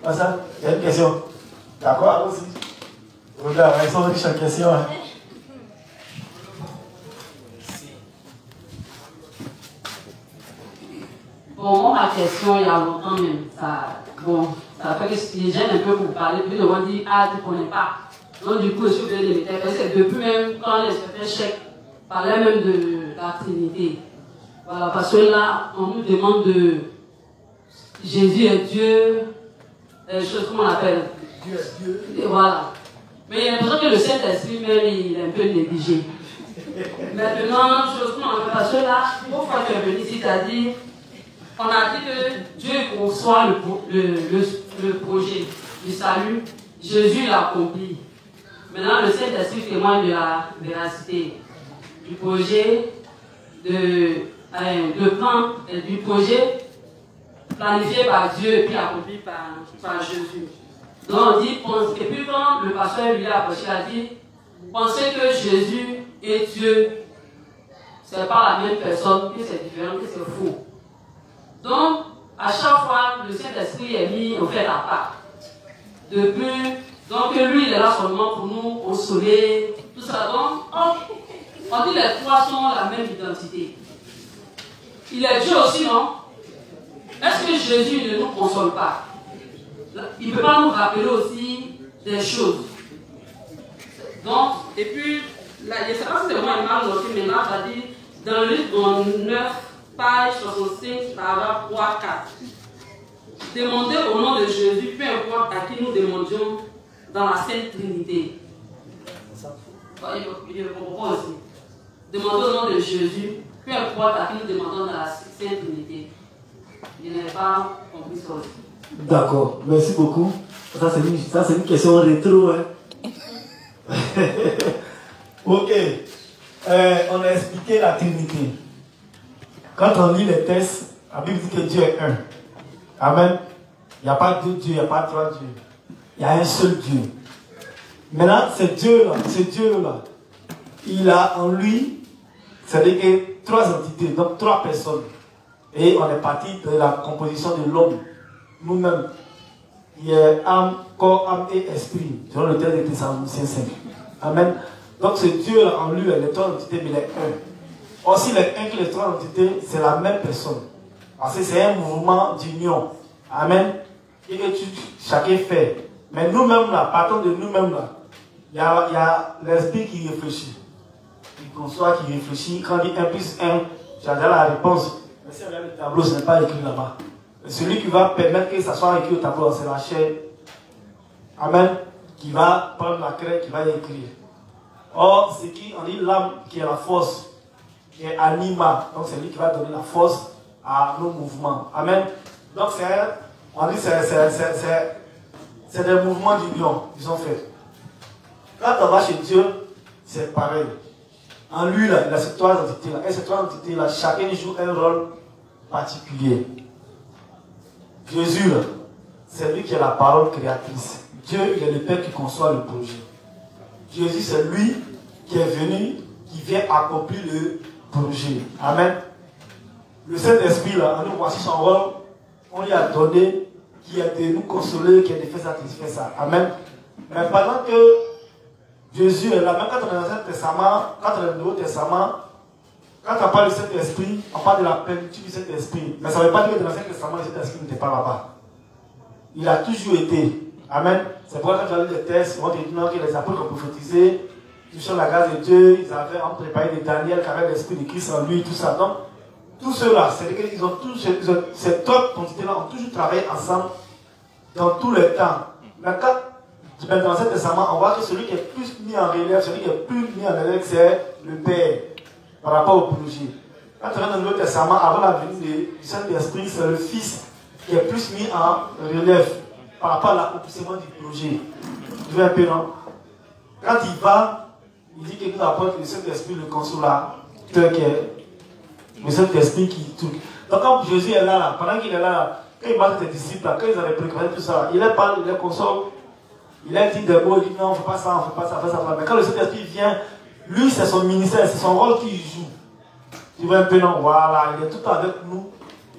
Ça, il y a une question. D'accord, aussi. Regarde, ils sont riches en questions. Hein. Bon, moi, ma question, il y a longtemps même, ça fait que je gêne un peu pour parler, puis le monde dit, ah, tu ne connais pas. Donc, du coup, je suis obligée de les mettre. C'est depuis même quand les chèques parlaient même de la Trinité. Voilà, parce que là, on nous demande de Jésus est Dieu, choses comment on appelle. Dieu est Dieu. Et voilà. Mais il y a l'impression que le Saint-Esprit même, il est un peu négligé. Maintenant, chose comment on appelle, parce que là, pourquoi tu es venu ici, tu as dit, on a dit que Dieu conçoit le projet du salut. Jésus l'a accompli. Maintenant, le Saint-Esprit témoigne de la véracité du projet, du projet planifié par Dieu et puis accompli par Jésus. Donc on dit, et puis quand le pasteur lui a approché, il a dit, pensez que Jésus est Dieu, c'est pas la même personne, que c'est différent, que c'est faux. Donc, à chaque fois, le Saint-Esprit est mis au fait à part. Donc lui, il est là seulement pour nous consoler, tout ça. Donc, on dit les trois sont la même identité. Il est Dieu aussi, non? Est-ce que Jésus ne nous console pas? Il ne peut pas nous rappeler aussi des choses. Donc, et puis, là, je ne sais pas si c'est moi qui m'a noté, mais là, ça dit, dans le livre 9, page 65, paragraphe 3, 4. Demandez au nom de Jésus, peu importe à qui nous demandions dans la Sainte Trinité. Il comprend aussi. Demandez au nom de Jésus, peu importe à qui nous demandons dans la Sainte Trinité. Je n'ai pas compris ça aussi. D'accord, merci beaucoup. Ça, c'est une question rétro. Hein. Ok. On a expliqué la Trinité. Quand on lit les textes, la Bible dit que Dieu est un. Amen. Il n'y a pas deux dieux, il n'y a pas trois dieux. il y a un seul Dieu. Maintenant, ce Dieu-là, il a en lui, c'est-à-dire que 3 entités, donc 3 personnes. Et on est parti de la composition de l'homme, nous-mêmes. Il y a âme, corps, âme et esprit, selon le texte de Thessaloniciens 5. Amen. Donc ce Dieu-là en lui, les 3 entités, mais il est un. Aussi, les 1 que les 3 entités, c'est la même personne. Parce que c'est un mouvement d'union. Amen. Et que chacun fait. Mais nous-mêmes là, partons de nous-mêmes là, il y a l'esprit qui réfléchit. Qui conçoit, qui réfléchit. Quand il dit 1 plus 1, j'ai déjà la réponse. Mais si on regarde le tableau, ce n'est pas écrit là-bas. Celui qui va permettre que ça soit écrit au tableau, c'est la chair. Amen. Qui va prendre la craie, qui va écrire. Or, c'est qui, on dit l'âme qui est la force, qui est anima. Donc c'est lui qui va donner la force à nos mouvements. Amen. Donc on dit c'est des mouvements d'union qu'ils ont fait. Quand on va chez Dieu, c'est pareil. En lui, là, il a ces 3 entités-là. Et ces 3 entités-là, chacun joue un rôle particulier. Jésus, c'est lui qui est la parole créatrice. Dieu, il est le Père qui conçoit le projet. Jésus, c'est lui qui est venu, qui vient accomplir le projet. Amen. Le Saint-Esprit, là, en nous voici son rôle, on lui a donné, qui est de nous consoler, qui est de faire ça, qui fait ça. Amen. Mais pendant que Jésus est là, même quand on est dans l'Ancien Testament, quand on est dans le Nouveau Testament, quand on parle du Saint-Esprit, on parle de la plénitude du Saint-Esprit. Mais ça ne veut pas dire que dans l'Ancien Testament, le Saint-Esprit n'était pas là-bas. Il a toujours été. Amen. C'est pourquoi quand tu as lu les textes, on te dit non, que les apôtres ont prophétisé, touchant la grâce de Dieu, ils avaient préparé de Daniel qui avait l'Esprit de Christ en lui, tout ça. Donc, tous ceux-là, c'est-à-dire qu'ils ont tous, ces 3 entités-là ont toujours travaillé ensemble dans tous les temps. Mais quand dans l'Ancien Testament, on voit que celui qui est plus mis en relief, celui qui est plus mis en relief, c'est le Père par rapport au projet. Quand on est dans le Nouveau Testament, avant la venue du Saint-Esprit, c'est le Fils qui est plus mis en relief par rapport à l'accomplissement du projet. Tu vois un peu, non? Quand il va, il dit qu'il nous apporte le Saint-Esprit, le consolateur, qui est le Saint-Esprit qui tout. Donc quand Jésus est là, pendant qu'il est là, quand il marche ses disciples, quand ils avaient préparé tout ça, il leur parle, il les console, il leur dit des mots, il dit non, on ne fait pas ça, on ne fait pas ça, on fait ça. Mais quand le Saint-Esprit vient, lui c'est son ministère, c'est son rôle qu'il joue. Tu vois un peu, non? Voilà, il est tout le temps avec nous.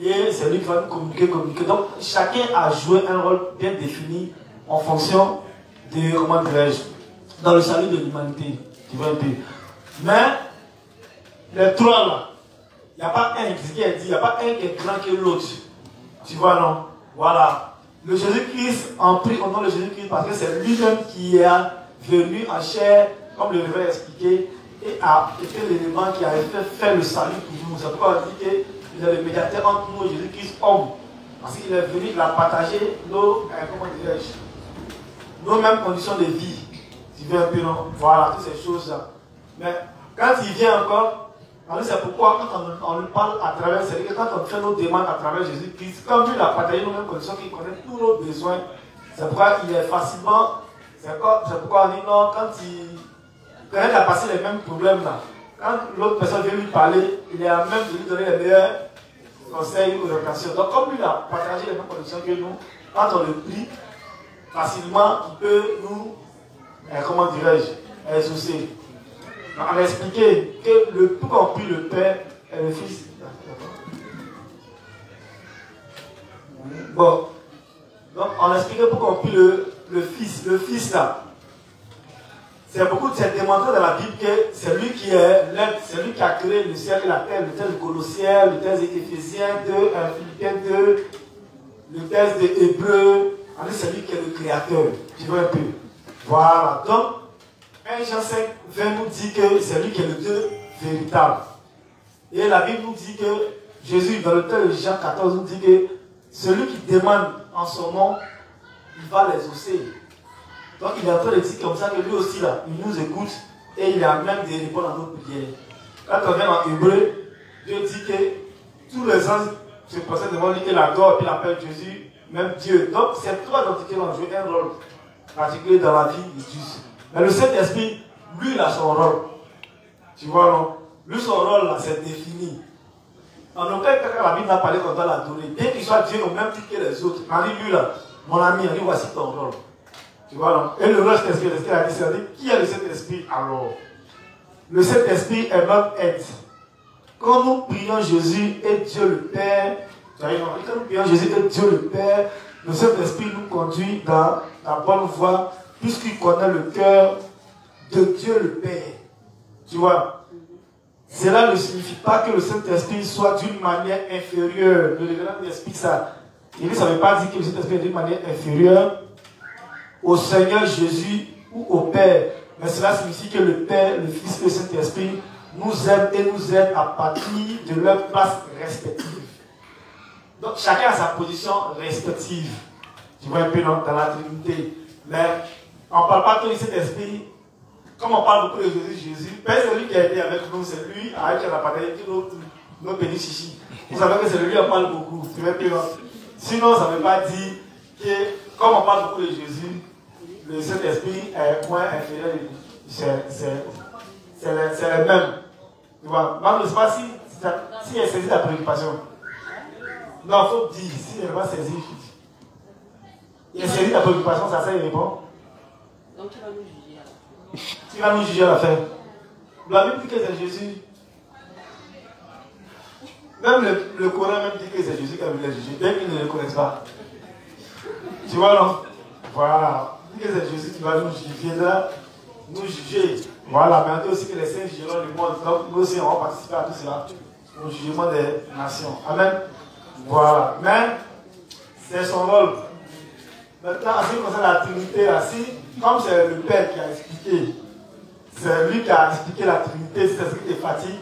Et c'est lui qui va nous communiquer. Donc, chacun a joué un rôle bien défini en fonction de, comment dirais-je, dans le salut de l'humanité. Tu vois un peu. Mais, les 3 là, il n'y a pas un, ce qui est dit, il n'y a pas un qui est grand que l'autre. Tu vois, non? Voilà. Le Jésus-Christ, en prie au nom de Jésus-Christ, parce que c'est lui-même qui est venu en chair, comme le révérend expliqué, et a été l'élément qui a fait le salut pour nous. C'est pourquoi on dit que il est le médiateur entre nous et Jésus-Christ homme. Parce qu'il est venu, il a partagé nos, comment dirais-je, nos mêmes conditions de vie. Tu veux un peu, non? Voilà, toutes ces choses-là. Mais quand il vient encore, c'est pourquoi quand on lui parle à travers, c'est-à-dire que quand on fait nos demandes à travers Jésus-Christ, comme lui il a partagé nos mêmes conditions, qu'il connaît tous nos besoins, c'est pourquoi il est facilement, c'est pourquoi on dit non, quand il a passé les mêmes problèmes là, quand l'autre personne vient lui parler, il est à même de lui donner les meilleurs conseils ou orientations. Donc comme lui il a partagé les mêmes conditions que nous, quand on le prie, facilement, il peut nous, comment dirais-je, exaucer. On a expliqué que tout compris le Père et le Fils. Bon. Donc on a expliqué pour compris le Fils. Le Fils là. C'est démontré dans la Bible que c'est lui qui est l'être, c'est lui qui a créé le ciel et la terre, le texte de Colossiens, le texte d'Éphésiens 2, Philippiens 2, le texte d'Hébreux. C'est lui qui est le créateur. Tu vois un peu. Voilà. Donc, 1 Jean 5, 20 nous dit que c'est lui qui est le Dieu véritable. Et la Bible nous dit que Jésus, dans le texte de Jean 14, nous dit que celui qui demande en son nom, il va les exaucer. Donc il est en train de dire comme ça que lui aussi, là, il nous écoute et il a même des réponses à nos prières. Quand on vient en Hébreu, Dieu dit que tous les anges se procèdent devant lui et l'adorent et puis l'appellent Jésus, même Dieu. Donc ces 3 entités ont joué un rôle particulier dans la vie de Jésus. Mais le Saint-Esprit, lui, il a son rôle. Tu vois, non? Lui, son rôle, là, c'est défini. En aucun cas, la Bible n'a parlé qu'on doit l'adorer. Bien qu'il soit Dieu au même titre que les autres. Marie, lui, là, mon ami, lui, voici ton rôle. Tu vois, non? Et le Saint-Esprit, a dit, c'est-à-dire, qui est le Saint-Esprit alors? Le Saint-Esprit est notre aide. Quand nous prions Jésus et Dieu le Père, quand nous prions Jésus et Dieu le Père, le Saint-Esprit nous conduit dans la bonne voie, puisqu'il connaît le cœur de Dieu le Père. Tu vois? Cela ne signifie pas que le Saint-Esprit soit d'une manière inférieure. Le révérend explique ça. Il dit, ça ne veut pas dire que le Saint-Esprit est d'une manière inférieure au Seigneur Jésus ou au Père. Mais cela signifie que le Père, le Fils et le Saint-Esprit nous aiment et nous aident à partir de leur place respective. Donc chacun a sa position respective. Tu vois un peu dans la Trinité. Mais on ne parle pas que du Saint-Esprit. Comme on parle beaucoup de Jésus, celui qui a été avec nous, c'est lui avec qui on a parlé, nos bénis chichi. Vous savez que c'est lui qui en parle beaucoup. Tu vois un peu. Sinon, ça ne veut pas dire que, comme on parle beaucoup de Jésus, le Saint-Esprit est moins inférieur. C'est le même. Tu vois, moi, je ne sais pas si elle saisit la préoccupation. Non, il faut dire, si elle va saisir, il saisit la préoccupation, ça il répond. Donc tu vas nous juger alors. Tu vas nous juger à la fin. La Bible dit que c'est Jésus. Même le Coran même dit que c'est Jésus qui a voulu les juger, bien qu'ils ne le connaissent pas. Tu vois, non? Voilà. Dit que c'est Jésus qui va nous juger, viendra nous juger. Voilà, mais on dit aussi que les saints jugeront le monde. Donc nous aussi, on va participer à tout cela, au jugement des nations. Amen. Voilà. Mais c'est son rôle. Maintenant, en ce qui concerne la Trinité, là, comme c'est le Père qui a expliqué, c'est lui qui a expliqué la Trinité, c'est ce qui te fatigue.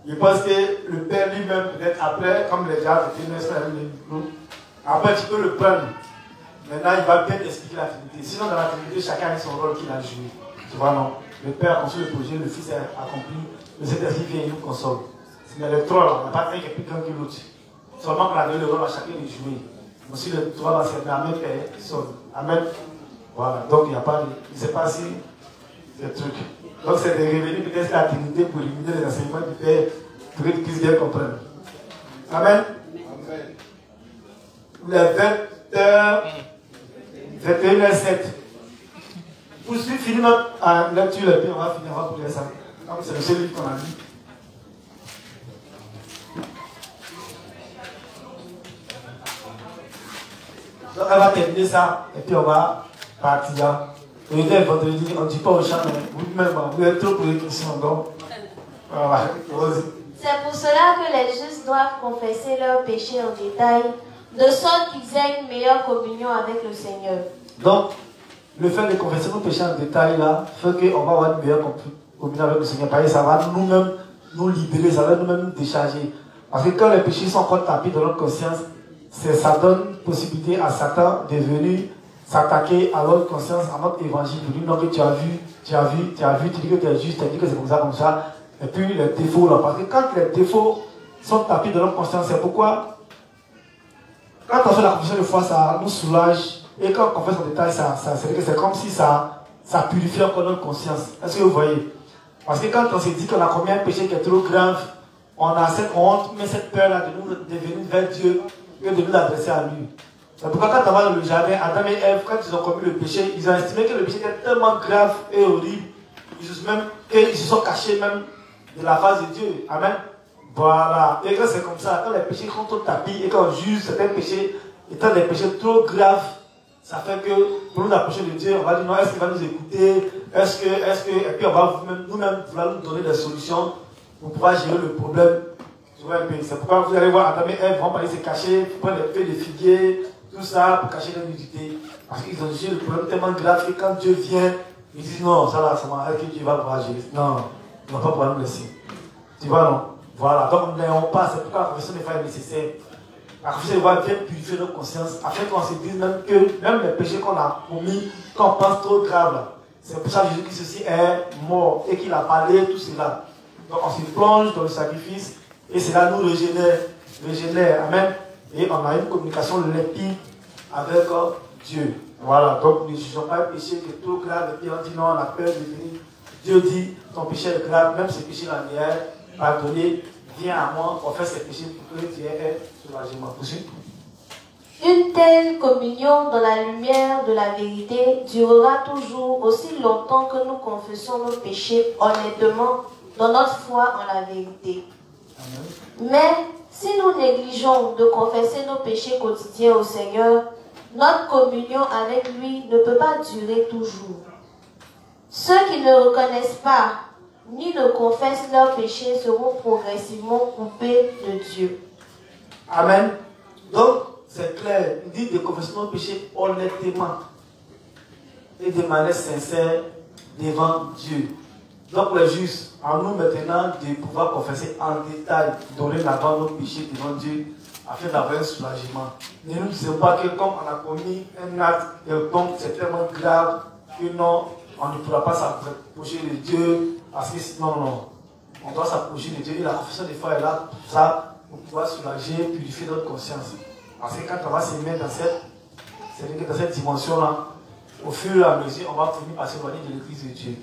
Je pense que le Père lui-même, peut-être après, comme les gens après tu peux le prendre. Maintenant, il va bien expliquer la Trinité. Sinon, dans la Trinité, chacun a son rôle qu'il a joué. Tu vois, non? Le Père a conçu le projet, le Fils a accompli, le Saint-Esprit vient et nous console. Mais le trois, là, on n'a pas un qui est plus grand que l'autre. Seulement qu'on a donné le rôle à chacun de jouer. Aussi, le trois va servir à même Père qui sauve. Amen. Voilà, donc il n'y a pas de. Je ne sais pas si c'est le truc. Donc c'est de revenir peut-être la Trinité pour éliminer les enseignements du Père pour que tu puisses bien comprendre. Amen. Amen. Les 21h07. Pour finir notre lecture, et puis on va finir, on va pour ça. Comme c'est le seul livre qu'on a lu. Donc elle va terminer ça, et puis on va partir. On était vendredi, on ne dit pas au chant, mais vous-même, vous êtes trop pour les questions, donc. Voilà. C'est pour cela que les justes doivent confesser leurs péchés en détail, de sorte qu'ils aient une meilleure communion avec le Seigneur. Donc, le fait de confesser nos péchés en détail, là, fait qu'on va avoir une meilleure communion avec le Seigneur. Parce que ça va nous-mêmes nous libérer, ça va nous-mêmes nous décharger. Parce que quand les péchés sont encore tapis dans notre conscience, ça donne possibilité à Satan de venir s'attaquer à notre conscience, à notre évangile, pour dire non, que tu dis que tu es juste, tu dis que c'est comme ça, et puis les défauts là, parce que quand les défauts sont tapis dans notre conscience, c'est pourquoi, quand on fait la confession de foi, ça nous soulage, et quand on confesse en détail, c'est comme si ça purifie encore notre conscience. Est-ce que vous voyez? Parce que quand on se dit qu'on a commis un péché qui est trop grave, on a cette honte, mais cette peur là de venir vers Dieu, et de nous adresser à lui. C'est pourquoi quand on va dans le jardin, Adam et Ève, quand ils ont commis le péché, ils ont estimé que le péché était tellement grave et horrible, qu'ils se sont cachés même de la face de Dieu. Amen. Voilà. Et quand c'est comme ça, quand les péchés sont au tapis et qu'on juge certains péchés étant des péchés trop graves, ça fait que pour nous approcher de Dieu, on va dire non, est-ce qu'il va nous écouter? Est-ce que, et puis on va nous-mêmes vouloir nous donner des solutions pour pouvoir gérer le problème. C'est pourquoi vous allez voir Adam et Ève vont aller se cacher, prendre des feuilles de figuier, tout ça pour cacher leur nudité. Parce qu'ils ont jugé le problème tellement grave que quand Dieu vient, ils disent non, ça là, c'est moi, que Dieu va pouvoir gérer. Non, il ne va pas pouvoir nous laisser. Tu vois, non? Voilà, donc n'ayons pas, c'est pourquoi la confession des fois est nécessaire. La confession des fois vient purifier notre conscience, afin qu'on se dise même que même les péchés qu'on a commis, qu'on pense trop graves, c'est pour ça que Jésus-Christ aussi est mort et qu'il a parlé tout cela. Donc on se plonge dans le sacrifice. Et cela nous régénère, amen. Et on a une communication limpide avec Dieu. Voilà, donc nous ne jugeons pas un péché qui est trop grave, et puis on dit non, on a peur de venir. Dieu dit, ton péché est grave, même ce péché-là est pardonné, viens à moi, on fait ces péchés pour que Dieu ait soulagement. Poursuis. Une telle communion dans la lumière de la vérité durera toujours aussi longtemps que nous confessons nos péchés honnêtement dans notre foi en la vérité. Mais si nous négligeons de confesser nos péchés quotidiens au Seigneur, notre communion avec lui ne peut pas durer toujours. Ceux qui ne reconnaissent pas ni ne confessent leurs péchés seront progressivement coupés de Dieu. Amen. Donc, c'est clair, il dit de confesser nos péchés honnêtement et de manière sincère devant Dieu. Donc, les justes, à nous maintenant de pouvoir confesser en détail, dorénavant nos péchés devant Dieu, afin d'avoir un soulagement. Ne nous disons pas que comme on a commis un acte quelconque, c'est tellement grave que non, on ne pourra pas s'approcher de Dieu, parce que sinon, non, on doit s'approcher de Dieu. Et la confession des fois est là pour ça, pour pouvoir soulager, purifier notre conscience. Parce que quand on va se mettre dans cette dimension-là, au fur et à mesure, on va finir par s'éloigner de l'église de Dieu.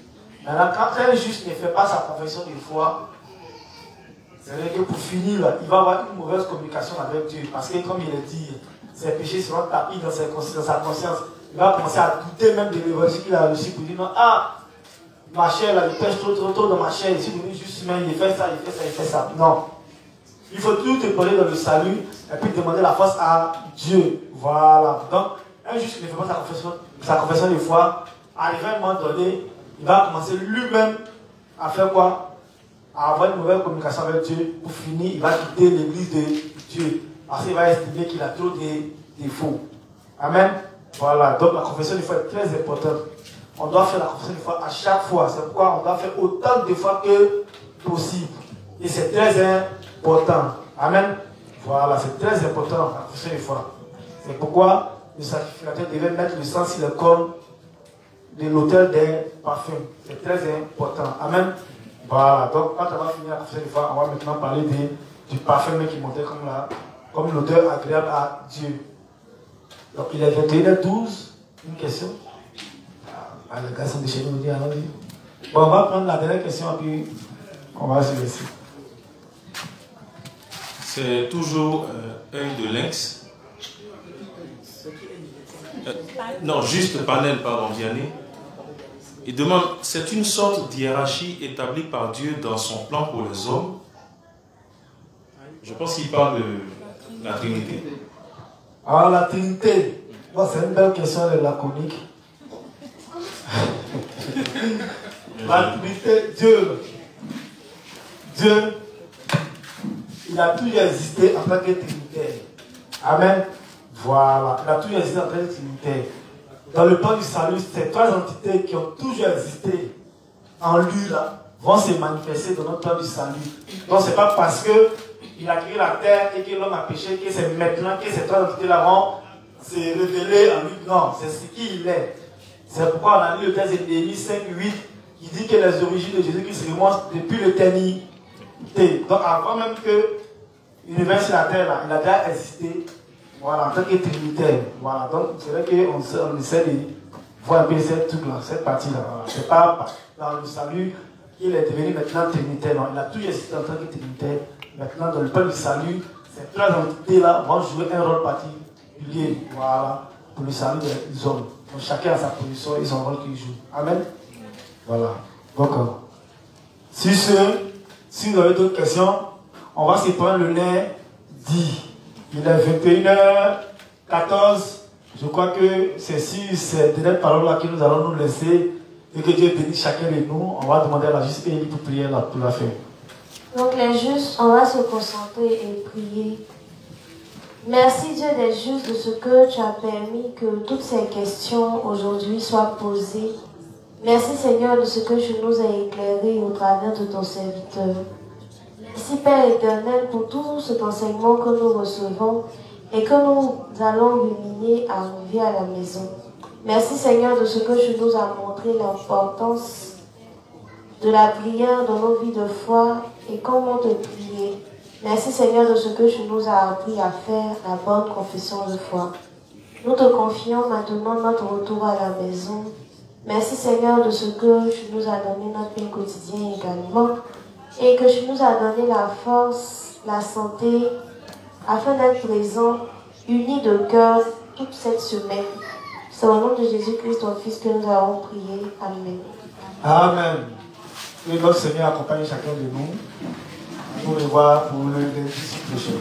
Maintenant, quand un juste ne fait pas sa confession de foi, c'est-à-dire que pour finir, il va avoir une mauvaise communication avec Dieu. Parce que, comme il le dit, ses péchés seront tapis dans sa conscience. Il va commencer à douter même de l'évangile qu'il a reçu pour dire non, ah, ma chair, là, il pêche trop dans ma chair. Ici, vous juste humain, il fait ça. Non. Il faut tout déployer dans le salut et puis demander la force à Dieu. Voilà. Donc, un juste qui ne fait pas sa confession de foi, arrivé à un moment donné, il va commencer lui-même à faire quoi? À avoir une mauvaise communication avec Dieu. Pour finir, il va quitter l'église de Dieu. Parce qu'il va estimer qu'il a trop de défauts. Amen. Voilà. Donc, la confession de foi est très importante. On doit faire la confession de foi à chaque fois. C'est pourquoi on doit faire autant de fois que possible. Et c'est très important. Amen. Voilà, c'est très important la confession de foi. C'est pourquoi le sacrificateur devait mettre le sang sur le corps de l'autel des parfums. C'est très important. Amen. Voilà, donc quand on va finir la confession de foi, on va maintenant parler du parfum qui montait comme l'odeur agréable à Dieu. Donc il est 21h12. Une question? Ah, les gars sont déchaînés, on dit alors. Bon, on va prendre la dernière question et puis on va se laisser. C'est toujours un de Lynx. Non, juste panel, pardon, Vianney. Il demande, c'est une sorte d'hiérarchie établie par Dieu dans son plan pour les hommes. Je pense qu'il parle de la Trinité. Ah, la Trinité. Bon, c'est une belle question de laconique. La Trinité, Dieu, il a toujours existé en tant que Trinitaire. Amen. Voilà, il a toujours existé en tant que Trinitaire. Dans le plan du salut, ces trois entités qui ont toujours existé en lui, là, vont se manifester dans notre plan du salut. Donc, ce n'est pas parce qu'il a créé la terre et que l'homme a péché que c'est maintenant que ces trois entités-là vont se révéler en lui. Non, c'est ce qu'il est. C'est pourquoi on a lu le texte de Néhémie 5:8 qui dit que les origines de Jésus-Christ remontent depuis l'éternité. Donc, avant même que l'univers sur la terre, là, il a déjà existé. Voilà, en tant que trinitaire. Voilà, donc c'est vrai qu'on essaie de voir un peu cette partie-là. Voilà. C'est pas dans le salut qu'il est devenu maintenant trinitaire. Non, il a toujours existé en tant que trinitaire. Maintenant, dans le plan du salut, ces trois entités-là vont jouer un rôle particulier. Voilà, pour le salut des hommes. Donc chacun a sa position et son rôle qu'il joue. Amen. Voilà. Donc, si vous avez d'autres questions, on va se prendre le nez dit. Il est 21h14. Je crois que c'est sur ces dernières paroles-là que nous allons nous laisser et que Dieu bénisse chacun de nous. On va demander à la juste Élie pour prier là, pour la fin. Donc les justes, on va se concentrer et prier. Merci Dieu des justes de ce que tu as permis que toutes ces questions aujourd'hui soient posées. Merci Seigneur de ce que tu nous as éclairé au travers de ton serviteur. Merci Père éternel pour tout cet enseignement que nous recevons et que nous allons ruminer à arriver à la maison. Merci Seigneur de ce que tu nous as montré l'importance de la prière dans nos vies de foi et comment te prier. Merci Seigneur de ce que tu nous as appris à faire la bonne confession de foi. Nous te confions maintenant notre retour à la maison. Merci Seigneur de ce que tu nous as donné notre pain quotidien également. Et que tu nous as donné la force, la santé, afin d'être présents unis de cœur toute cette semaine. C'est au nom de Jésus-Christ, ton Fils, que nous avons prié. Amen. Amen. Que notre Seigneur accompagne chacun de nous pour le voir pour le disciple.